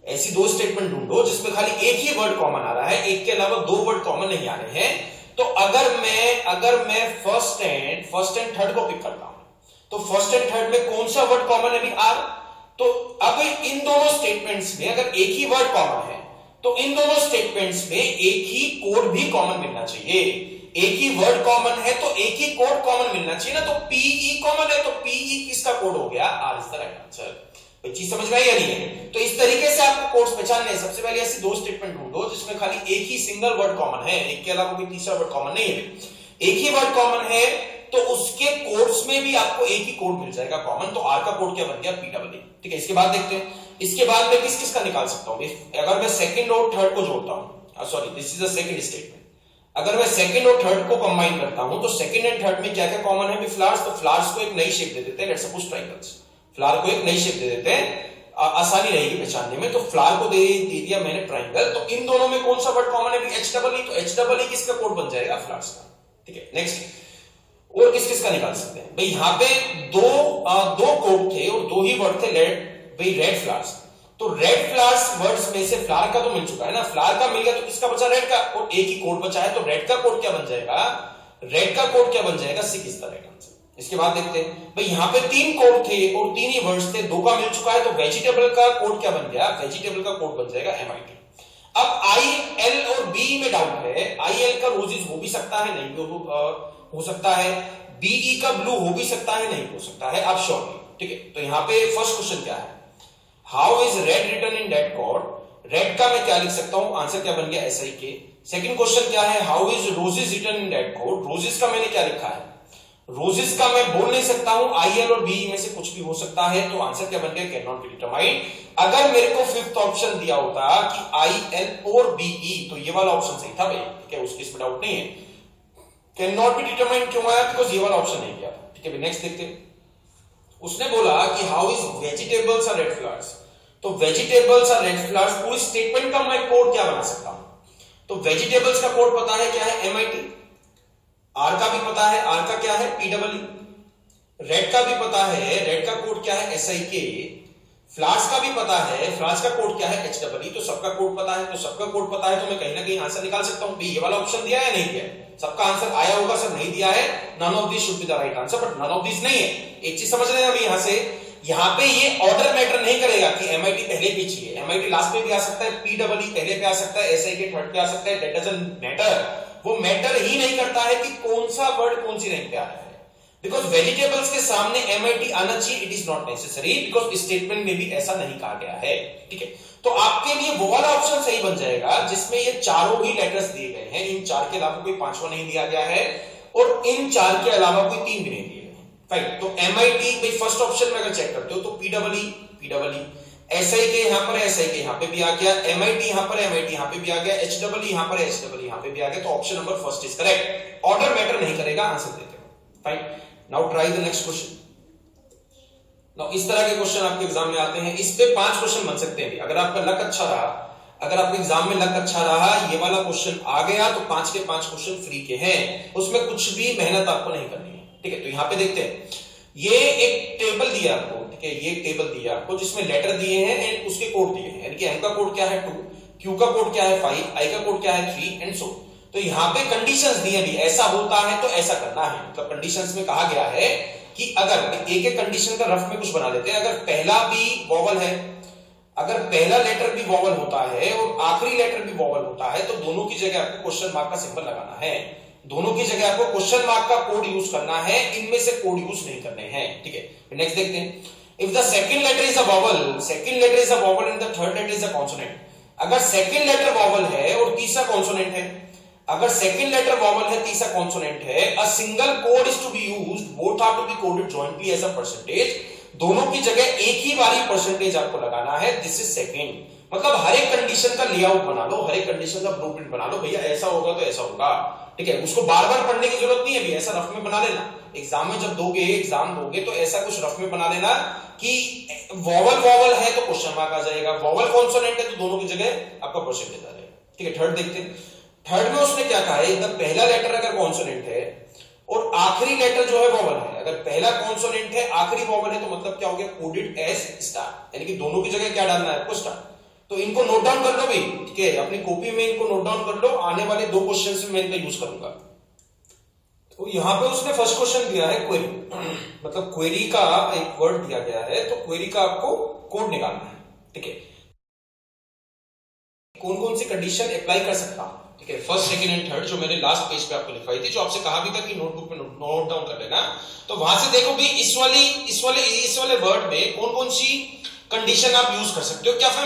Speaker 1: ऐसी दो स्टेटमेंट ढूंढो जिसमें खाली एक ही वर्ड कॉमन आ रहा है, एक के अलावा दो वर्ड कॉमन नहीं आ रहे हैं। तो अगर मैं फर्स्ट एंड थर्ड को पिक करता हूं, तो फर्स्ट एंड थर्ड में कौन सा वर्ड कॉमन है अभी आर, तो अब इन दोनों स्टेटमेंट्स में अगर एक ही वर्ड कॉमन है तो इन दोनों स्टेटमेंट्स में एक ही कोड भी कॉमन मिलना चाहिए। एक ही वर्ड कॉमन है तो एक ही कोड कॉमन मिलना चाहिए ना, तो पीई कॉमन है तो पीई किसका कोड हो गया R is the right answer. चीज समझ में आई या नहीं है? तो इस तरीके से आपको कोड्स पहचानने हैं। सबसे पहले ऐसी दो स्टेटमेंट ढूंढो जिसमें खाली एक ही सिंगल वर्ड कॉमन है, एक के अलावा कोई तीसरा वर्ड कॉमन नहीं है। एक ही वर्ड कॉमन है तो उसके कोड्स में भी आपको एक ही कोड मिल जाएगा कॉमन। तो आर का कोड क्या बन गया पीडब्ल्यू, ठीक है। इसके बाद देखते हैं, इसके बाद मैं किस किस का निकाल सकता हूं। अगर मैं सेकंड और थर्ड को जोड़ता हूं, sorry this is the second statement, अगर मैं सेकंड और थर्ड को कंबाइन करता हूं तो सेकंड एंड थर्ड में क्या क्या कॉमन है फ्लावर्स, तो फ्लावर्स को एक नई शेप दे देते हैं, लेट्स सपोज ट्रायंगल्स, फ्लावर को एक नई शेप दे देते हैं, आसानी रहेगी पहचानने में। तो फ्लावर को दे दिया मैंने ट्रायंगल, तो इन दोनों में कौन सा वर्ड कॉमन है एच डबल ई, तो एच डबल ई किसका कोड बन जाएगा फ्लावर्स का, ठीक है। नेक्स्ट और किस किस का निकाल सकते हैं भाई, यहां पे दो कोड थे और दो ही वर्ड थे रेड फ्लावर्स, तो रेड फ्लावर्स वर्ड्स में से फ्लावर का तो मिल चुका है ना, फ्लावर का मिल गया तो किसका बचा रेड का, और एक ही कोड बचा है तो रेड का कोड क्या बन जाएगा, रेड का कोड क्या बन जाएगा सिक इज द राइट आंसर। इसके बाद देखते हैं भाई, यहां पे तीन कोड थे और तीन ही वर्ड्स थे, दो का मिल चुका है तो वेजिटेबल का कोड क्या बन गया, वेजिटेबल का कोड बन जाएगा MIT। अब आई एल और बी में डाउट है, आई एल का रोजेस हो भी सकता है, नहीं हो सकता है, बीई का ब्लू हो भी सकता है, नहीं हो सकता है, आप श्योर नहीं, ठीक है। तो यहां पे फर्स्ट क्वेश्चन क्या है, how is red written in that code, red का मैं क्या लिख सकता हूं, आंसर क्या बन गया SIK। सेकंड क्वेश्चन क्या है, how is roses written in that code, roses का मैंने क्या लिखा है रोजेस का मैं बोल नहीं सकता हूं, IL और BE में से कुछ भी हो सकता है, तो आंसर क्या बन गया, कैन नॉट बी डिटरमाइंड। अगर मेरे को फिफ्थ ऑप्शन दिया होता कि IL और BE, तो ये वाला ऑप्शन सही था भाई, ठीक है, उस केस में डाउट नहीं है। कैन नॉट बी डिटरमाइंड क्यों आया, बिकॉज ये वाला ऑप्शन नहीं किया, ठीक है। नेक्स्ट देखते हैं, उसने बोला कि how is vegetables are red flowers, तो वेजिटेबल्स आर रेड फ्लावर्स, पूरी स्टेटमेंट का मैं कोड क्या बना सकता हूं, तो वेजिटेबल्स का कोड पता है क्या है, MIT, आर का भी पता है, आर का क्या है, PEE, रेड का भी पता है, रेड का कोड क्या है, SIK, फ्लावर्स का भी पता है, फ्लावर्स का कोड क्या है, HEE, तो सबका कोड पता है, तो सबका कोड पता है, तो मैं कहीं ना कहीं आंसर निकाल सकता हूं। ये वाला ऑप्शन दिया है या नहीं दिया है, सबका आंसर आया होगा, सर नहीं दिया है, none of this should be the right answer, but none of this नहीं है। एक चीज समझ रहे हैं अभी, यहां पे ये ऑर्डर मैटर नहीं करेगा कि MIT पहले पीछे है, MIT लास्ट में भी आ सकता है, PEE पहले पे आ सकता है, SIK थर्ड पे आ सकता है, दैट डजंट मैटर। वो मैटर ही नहीं करता है कि कौन सा वर्ड कौन सी रैंक पे आ रहा है, बिकॉज वेजिटेबल्स के सामने MIT आना चाहिए, it is not necessary, because statement में भी ऐसा नहीं कहा गया है, ठीक है। तो आपके लिए वो वाला ऑप्शन सही बन जाएगा जिसमें ये चारों ही लेटर्स दिए गए हैं, इन चार के अलावा कोई पांचवा नहीं दिया गया है, और इन चार के अलावा कोई तीन भी नहीं दिए गए, राइट। तो MIT भाई फर्स्ट ऑप्शन में अगर चेक करते हो तो PEE, SIK यहां पर, SIK यहां पे भी आ गया, MIT यहां पर, MIT यहां पे भी आ गया, HEE यहां पर, HEE यहां पे भी आ गया, तो option number first is correct. Order matter नहीं करेगा, आंसर देते हो, fine. Now try the next question. Now इस तरह के क्वेश्चन आपके एग्जाम में आते हैं, इस पे 5 क्वेश्चन बन सकते हैं, अगर आपका लक अच्छा रहा, अगर आपके एग्जाम में लक अच्छा रहा, ये वाला क्वेश्चन आ गया तो 5 के 5 क्वेश्चन फ्री के हैं, उसमें कुछ भी मेहनत आपको नहीं करनी है, ठीक है। तो यहां पे देखते हैं, ये एक टेबल दिया आपको, ठीक है, ये एक टेबल दिया आपको जिसमें लेटर दिए हैं एंड उसके कोड दिए हैं, यानी कि M का कोड क्या है 2, Q का कोड क्या है 5, I का कोड क्या है 3 एंड सो। तो यहां पे कंडीशंस दिए भी, ऐसा होता है तो ऐसा करना है, मतलब कंडीशंस में कहा गया है कि अगर एक एक कंडीशन का रफ में कुछ बना लेते हैं, अगर पहला भी वॉवल है, अगर पहला लेटर भी वॉवल होता है और आखिरी लेटर भी वॉवल होता है, तो दोनों की जगह आपको क्वेश्चन मार्क का सिंबल लगाना है, दोनों की जगह आपको क्वेश्चन मार्क का कोड यूज करना है, इनमें से कोड यूज नहीं करने हैं, ठीक है। नेक्स्ट देखते हैं, if the second letter is a vowel, second letter is a vowel and the third letter is a consonant, अगर सेकंड लेटर वॉवल है और तीसरा कॉन्सोनेंट है, अगर सेकंड लेटर वॉवल है तीसरा कॉन्सोनेंट है, a single code is to be used, both are to be coded jointly as a percentage, दोनों की जगह एक ही बारी परसेंटेज आपको लगाना है, दिस इज सेकंड। मतलब हर एक कंडीशन का लेआउट बना लो, हर एक कंडीशन का ब्लूप्रिंट बना लो, भैया ऐसा होगा तो ऐसा होगा, ठीक है। उसको बार बार पढ़ने की जरूरत नहीं है, भी ऐसा रफ में बना लेना, एग्जाम में जब दोगे एग्जाम दोगे तो ऐसा कुछ रफ में बना लेना कि वॉवल वॉवल है तो क्वेश्चन मार्क आ जाएगा, वॉवल कॉन्सोनेंट है तो दोनों की जगह आपका परसेंटेज आ जाएगा, ठीक है। थर्ड देखते हैं, थर्ड में उसने क्या कहा है, एकदम पहला लेटर अगर कॉन्सोनेंट है और आखिरी लेटर जो है वॉवल है, अगर पहला कॉन्सोनेंट है आखिरी वॉवल है, तो मतलब क्या हो गया, कोडेड एज स्टार, यानी कि दोनों की जगह क्या डालना है आपको, स्टार। तो इनको नोट डाउन कर लो भाई, ठीक है, अपनी कॉपी में इनको नोट डाउन कर लो, आने वाले 2 क्वेश्चन में मैं इनका यूज करूंगा। तो यहां पे उसने फर्स्ट क्वेश्चन दिया है क्वेरी, मतलब क्वेरी का एक वर्ड दिया गया है, तो क्वेरी का आपको कोड निकालना है, ठीक है। कौन कौन सी कंडीशन अप्लाई कर सकता हूं, ठीक है, फर्स्ट सेकंड एंड थर्ड, जो मैंने लास्ट पेज पे आपको लिखवाई थी, जो आपसे कहा भी था कि नोटबुक में नोट डाउन कर लेना, तो वहां से देखो भी इस वाले वर्ड में कौन कौन सी कंडीशन आप यूज कर सकते हो। क्या फिर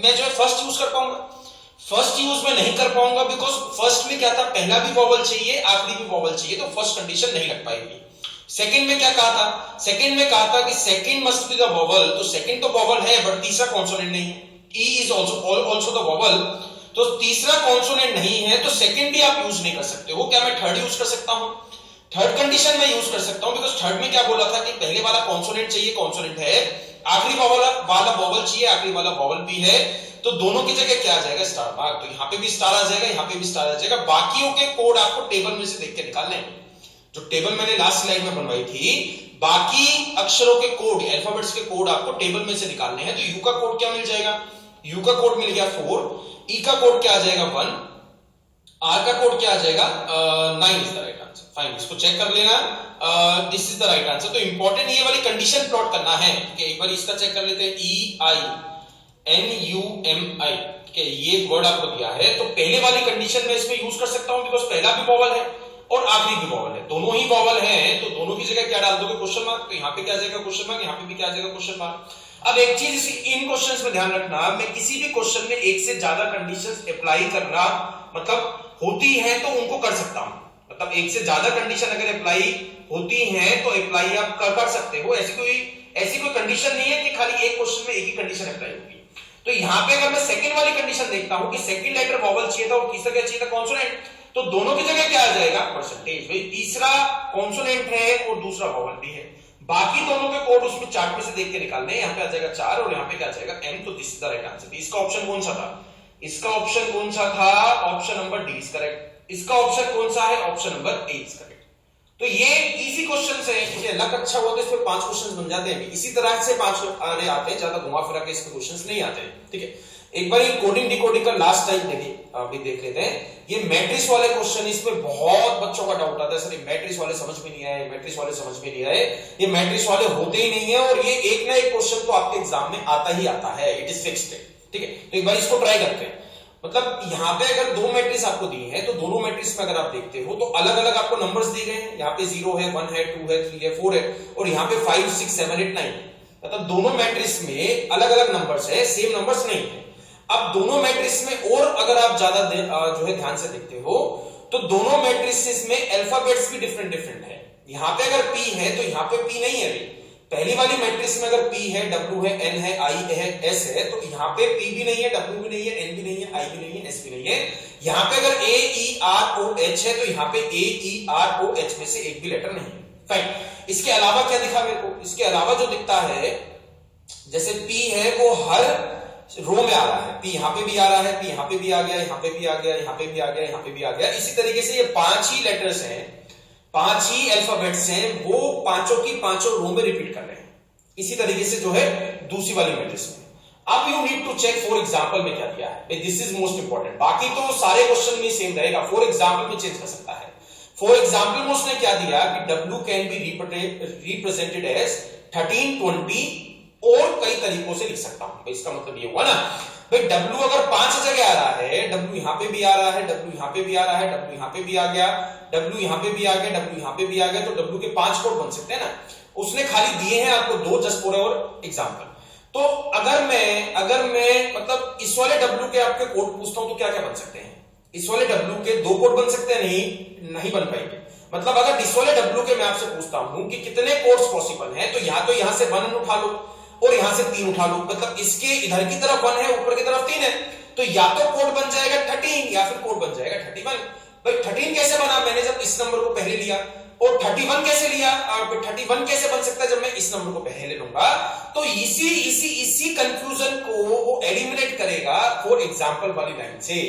Speaker 1: मैं जो है फर्स्ट यूज कर पाऊंगा, फर्स्ट यूज में नहीं कर पाऊंगा, बिकॉज फर्स्ट में क्या था, पहला भी वॉवल चाहिए आखिरी भी वॉवल चाहिए, तो फर्स्ट कंडीशन नहीं लग पाएगी। सेकंड में क्या कहा था, सेकंड में कहा था कि second must be the vowel, तो सेकंड तो वॉवल है बट तीसरा कॉन्सोनेंट नहीं है, E is also the vowel, तो तीसरा कॉन्सोनेंट नहीं है, तो सेकंड भी आप यूज नहीं कर सकते हो। क्या मैं थर्ड यूज कर सकता हूं, थर्ड कंडीशन में यूज कर सकता हूं, बिकॉज थर्ड में क्या बोला था कि पहले वाला कॉन्सोनेंट चाहिए, कॉन्सोनेंट है, आखिरी वाला वॉवल चाहिए, आखिरी वाला वॉवल भी है, तो दोनों की जगह क्या आ जाएगा, स्टार मार्क, तो यहां पे भी स्टार आ जाएगा, यहां पे भी स्टार आ जाएगा। बाकियों के कोड आपको टेबल में से देख के निकालने हैं, जो टेबल मैंने लास्ट स्लाइड में बनवाई थी, बाकी अक्षरों के कोड, अल्फाबेट्स के कोड आपको टेबल में से निकालने हैं। तो यू का कोड क्या मिल जाएगा, यू का कोड मिल गया 4, ई का कोड क्या आ जाएगा 1, आर का कोड क्या आ जाएगा 9 is the right answer, fine, इसको चेक कर लेना, this is the right answer. तो इंपॉर्टेंट ये वाली कंडीशन प्लॉट करना है, ठीक है। एक बार इसका चेक कर लेते हैं, EINUMI, ठीक है, ये वर्ड आपको दिया है, तो पहले वाली कंडीशन में इसमें यूज कर सकता हूं, बिकॉज पहला भी वॉवल है और आखिरी भी वॉवल है, दोनों ही वॉवल हैं, तो दोनों की जगह क्या डाल दोगे, क्वेश्चन मार्क, तो यहाँ पे क्या आ जाएगा क्वेश्चन मार्क, यहाँ पे भी क्या आ जाएगा क्वेश्चन मार्क। अब एक चीज इन क्वेश्चंस में ध्यान रखना, मैं किसी भी क्वेश्चन में एक से ज्यादा कंडीशंस अप्लाई करना मतलब होती है तो उनको कर सकता हूं, मतलब एक से ज्यादा कंडीशन अगर अप्लाई होती हैं तो अप्लाई आप कर सकते हो। ऐसी कोई कंडीशन नहीं है कि खाली एक क्वेश्चन में एक ही कंडीशन अप्लाई होगी। तो यहाँ पे अगर मैं सेकंड वाली कंडीशन देखता हूं कि सेकंड लेटर वॉवल चाहिए था और तीसरा क्या चाहिए था, कॉन्सोनेंट, तो दोनों की जगह क्या आ जाएगा, परसेंटेज। भाई तीसरा कॉन्सोनेंट है और दूसरा वॉवल भी है, बाकी दोनों के कोड उसमें चार्ट में से देख के निकालने। यहाँ पे आ जाएगा 4 और यहाँ पे क्या आ जाएगा m, तो this is the right answer. इसका ऑप्शन कौन सा था, इसका ऑप्शन कौन सा था, option number D is correct. इसका ऑप्शन कौन सा है, option number A is correct. तो ये इजी क्वेश्चंस है, ठीक है। लक अच्छा हुआ तो इसमें 5 क्वेश्चंस बन जाते हैं। इसी तरह से 5 आने आते हैं, ज्यादा घुमा फिरा के इसमें क्वेश्चंस नहीं आते हैं, ठीक है। एक बार ये कोडिंग डिकोडिंग का लास्ट टाइम अभी देख लेते हैं। ये मैट्रिक्स वाले क्वेश्चन, इसमें बहुत बच्चों का डाउट आता है, सर ये मैट्रिक्स वाले समझ में नहीं आए, मैट्रिक्स वाले समझ में नहीं आए। ये मैट्रिक्स वाले होते ही नहीं है और ये एक ना एक क्वेश्चन तो आपके एग्जाम में आता ही आता है, इट इज फिक्स्ड, ठीक है। तो एक बार इसको ट्राई करते हैं। मतलब यहाँ पे अगर 2 मैट्रिक्स आपको दी है तो दोनों मैट्रिक्स में अगर आप देखते हो तो अलग अलग आपको नंबर्स दिए गए हैं। यहाँ पे 0 है, 1 है, 2 है, 3 है, 4 है और यहाँ पे 5 6 7 8 9। मतलब दोनों मैट्रिक्स में अलग अलग नंबर्स है, सेम नंबर्स नहीं है। अब दोनों मैट्रिक्स में और अगर आप ज्यादा जो है ध्यान से देखते हो तो दोनों मैट्रिक्स में अल्फाबेट्स भी डिफरेंट है। यहाँ पे अगर P है तो यहाँ पे P नहीं है। पहली वाली मैट्रिक्स में अगर P है, W है, N है, I है, S है, तो यहाँ पे P भी नहीं है, W भी नहीं है, N भी नहीं है, I भी नहीं है, S भी नहीं है। यहाँ पे अगर A E R O H है तो यहाँ पे A E R O H में से एक भी लेटर नहीं है। फाइन। इसके अलावा क्या दिखा मेरे को, इसके अलावा जो दिखता है जैसे P है वो हर रो में आ रहा है, P यहाँ पे भी आ रहा है, P यहाँ पे भी आ गया, यहाँ पे भी आ गया, यहाँ पे भी आ गया, यहाँ पे भी आ गया। इसी तरीके से ये 5 ही लेटर्स हैं, 5 ही अल्फाबेट्स हैं, वो पांचों की पांचों रो में रिपीट कर रहे हैं। इसी तरीके से जो है दूसरी वाली मैट्रिक्स में। अब you need to check for example में क्या दिया है, दिस इज मोस्ट इंपॉर्टेंट। बाकी तो सारे क्वेश्चन में सेम रहेगा, फॉर एग्जांपल में चेंज कर सकता है। फॉर एग्जांपल में उसने क्या दिया कि W can be represented as 13 20 और कई तरीकों से लिख सकता हूं। इसका मतलब ये हुआ ना भाई W अगर 5 जगह आ रहा है, W यहां पे भी आ रहा है, W यहां पे भी आ रहा है, W यहां पे भी आ गया, W यहां पे भी आ गया, W यहां पे भी आ गया, तो W के 5 कोड बन सकते हैं ना। उसने खाली दिए हैं आपको 2 जस्ट फॉर और एग्जांपल। तो अगर मैं मतलब इस वाले W के आपके कोड पूछता हूं तो क्या क्या बन सकते हैं। इस वाले W के 2 कोड बन सकते हैं, नहीं बन पाएंगे। मतलब अगर इस वाले W के मैं आपसे पूछता हूं कि कितने कोड्स पॉसिबल हैं, तो या तो यहां से 1 उठा लो और यहां से 3 उठा लो। मतलब इसके इधर की तरफ 1 है, ऊपर की तरफ 3 है, तो या तो कोड बन जाएगा 13 या फिर कोड बन जाएगा 31। भाई 13 कैसे बना, मैंने जब इस नंबर को पहले लिया, और 31 कैसे लिया, 31 कैसे बन सकता है जब मैं इस नंबर को पहले लूंगा। तो इसी कंफ्यूजन को वो एलिमिनेट करेगा फॉर एग्जांपल वाली लाइन से।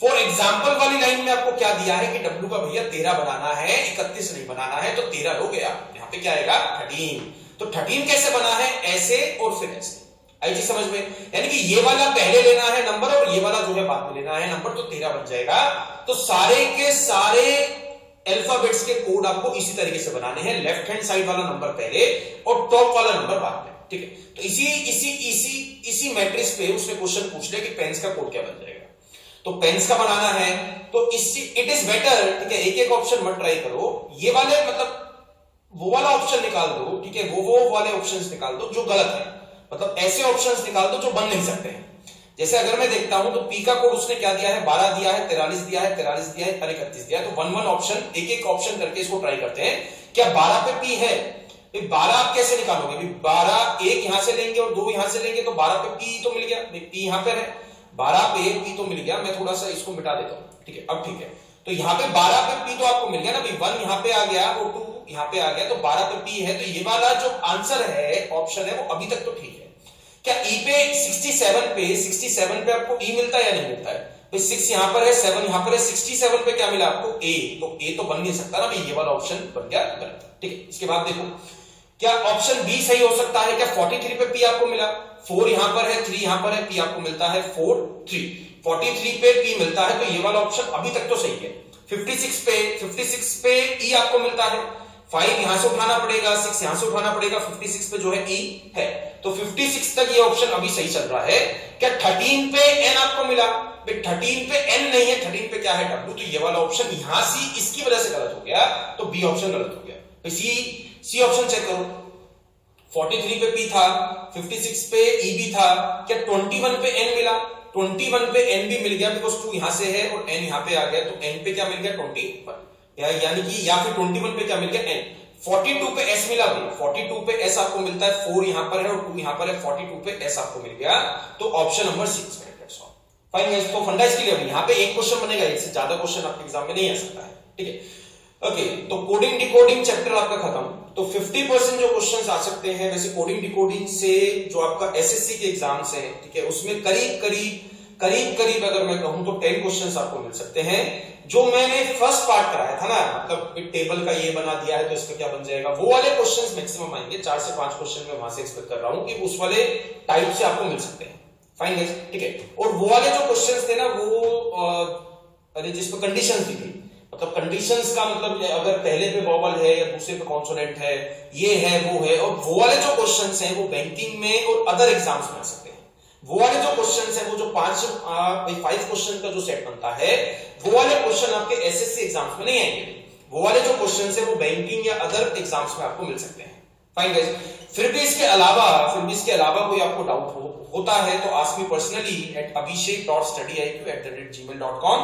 Speaker 1: फॉर एग्जांपल वाली लाइन में आपको क्या दिया है कि W का भैया 13 बनाना है, 31 नहीं बनाना है, तो 13 हो गया। यहां पे क्या आएगा 13। तो 13 कैसे बना है, ऐसे और फिर ऐसे। आई चीज समझ में, यानी कि ये वाला पहले लेना है नंबर और ये वाला जो है बाद में लेना है नंबर, तो 13 बन जाएगा। तो सारे के सारे अल्फाबेट्स के कोड आपको इसी तरीके से बनाने हैं, लेफ्ट हैंड साइड वाला नंबर पहले और टॉप वाला नंबर बाद में, ठीक है। तो इसी मैट्रिक्स पे उसने क्वेश्चन पूछ लिया कि पेन्स का कोड क्या बन जाएगा। तो पेन्स का बनाना है तो इट इज बेटर, ठीक है, एक एक ऑप्शन मत ट्राई करो, ये वाले मतलब वो वाला ऑप्शन निकाल दो, ठीक है, वो वाले ऑप्शंस निकाल दो जो गलत है। मतलब ऐसे ऑप्शंस निकाल दो जो बन नहीं सकते हैं। जैसे अगर मैं देखता हूं तो P का कोड उसने क्या दिया है, 12 दिया है, 43 दिया है, 43 दिया है, 31 दिया है। तो 1 1 ऑप्शन, एक एक ऑप्शन करके इसको ट्राई करते हैं। क्या 12 पे P है, 12 आप कैसे निकालोगे, 12 एक यहां से लेंगे और 2 यहां से लेंगे, तो 12 पे P तो मिल गया, P यहां पर है, 12 पे P तो मिल गया। मैं थोड़ा सा इसको मिटा देता हूं, ठीक है, अब ठीक है। तो यहां पे 12 पे P तो आपको मिल गया ना, 1 यहां पे आ गया और 2 यहां पे आ गया, तो 12 पे P है। तो ये वाला जो आंसर है, ऑप्शन है, वो अभी तक तो ठीक है। क्या E पे 67 पे आपको E मिलता है या नहीं मिलता है, भाई 6 यहां पर है, 7 यहां पर है, 67 पे क्या मिला आपको A, तो A तो बन नहीं सकता ना भाई, ये वाला ऑप्शन बन गया गलत, ठीक है। इसके बाद देखो क्या ऑप्शन बी सही हो सकता है, क्या 43 पे P आपको मिला, 4 यहां पर है, 3 यहां पर है, P आपको मिलता है 4 3, 43 पे P मिलता है, तो ये वाला ऑप्शन अभी तक तो सही है। 56 पे E आपको मिलता है, 5 यहां से उठाना पड़ेगा, 6 यहां से उठाना पड़ेगा, 56 पे जो है E है, तो 56 तक ये ऑप्शन अभी सही चल रहा है। क्या 13 पे N आपको मिला, 13 पे N नहीं है, 13 पे क्या है W, तो ये वाला ऑप्शन यहां से इसकी वजह से गलत हो गया, तो बी ऑप्शन गलत हो गया। तो सी ऑप्शन चेक करो, 43 पे P था, 56 पे E भी था, क्या 21 पे N मिला, 21 पे N भी मिल गया, बिकॉज 2 यहां से है और N यहां पे आ गया, तो N पे क्या मिल गया 21। क्या यानी कि या फिर 21 पे क्या मिल गया n, 42 पे s मिला भाई, 42 पे s आपको मिलता है, 4 यहां पर है और 2 यहां पर है, 42 पे s आपको मिल गया, तो ऑप्शन नंबर 6 है। फाइन गाइस, तो फंडा इसके लिए यहां पे एक क्वेश्चन बनेगा, इससे ज्यादा क्वेश्चन आपके एग्जाम में नहीं आ सकता है, ठीक है। ओके, तो कोडिंग डिकोडिंग चैप्टर आपका खत्म। तो 50% जो क्वेश्चंस आ सकते हैं, वैसे कोडिंग डिकोडिंग से जो आपका एसएससी के एग्जाम्स हैं, ठीक है, उसमें करीब अगर मैं कहूं तो 10 क्वेश्चंस आपको मिल सकते हैं। जो मैंने फर्स्ट पार्ट कराया था ना, मतलब टेबल का ये बना दिया है तो इसका क्या बन जाएगा, वो वाले क्वेश्चंस मैक्सिमम आएंगे, 4 से 5 क्वेश्चन मैं वहां से एक्सपेक्ट कर रहा हूं कि उस वाले टाइप से आपको मिल सकते हैं। फाइन गाइस, ठीक है। और वो वाले जो क्वेश्चंस थे ना, वो अरे जिसमें कंडीशंस दी थी, मतलब कंडीशंस का मतलब अगर पहले पे वॉवल है या दूसरे पे कॉन्सोनेंट है, ये है वो है, और वो वाले जो क्वेश्चंस हैं वो बैंकिंग में और अदर एग्जाम्स में आ सकते हैं। वो वाले जो क्वेश्चंस हैं, वो जो 5 क्वेश्चन का जो सेट बनता है, वो वाले क्वेश्चन आपके एसएससी एग्जाम्स में नहीं आएंगे। वो वाले जो क्वेश्चंस हैं वो बैंकिंग या अदर एग्जाम्स में आपको मिल सकते हैं। फाइन गाइस, फिर भी इसके अलावा कोई आपको डाउट होता है तो ask me personally eight abhishek.studyiq@gmail.com।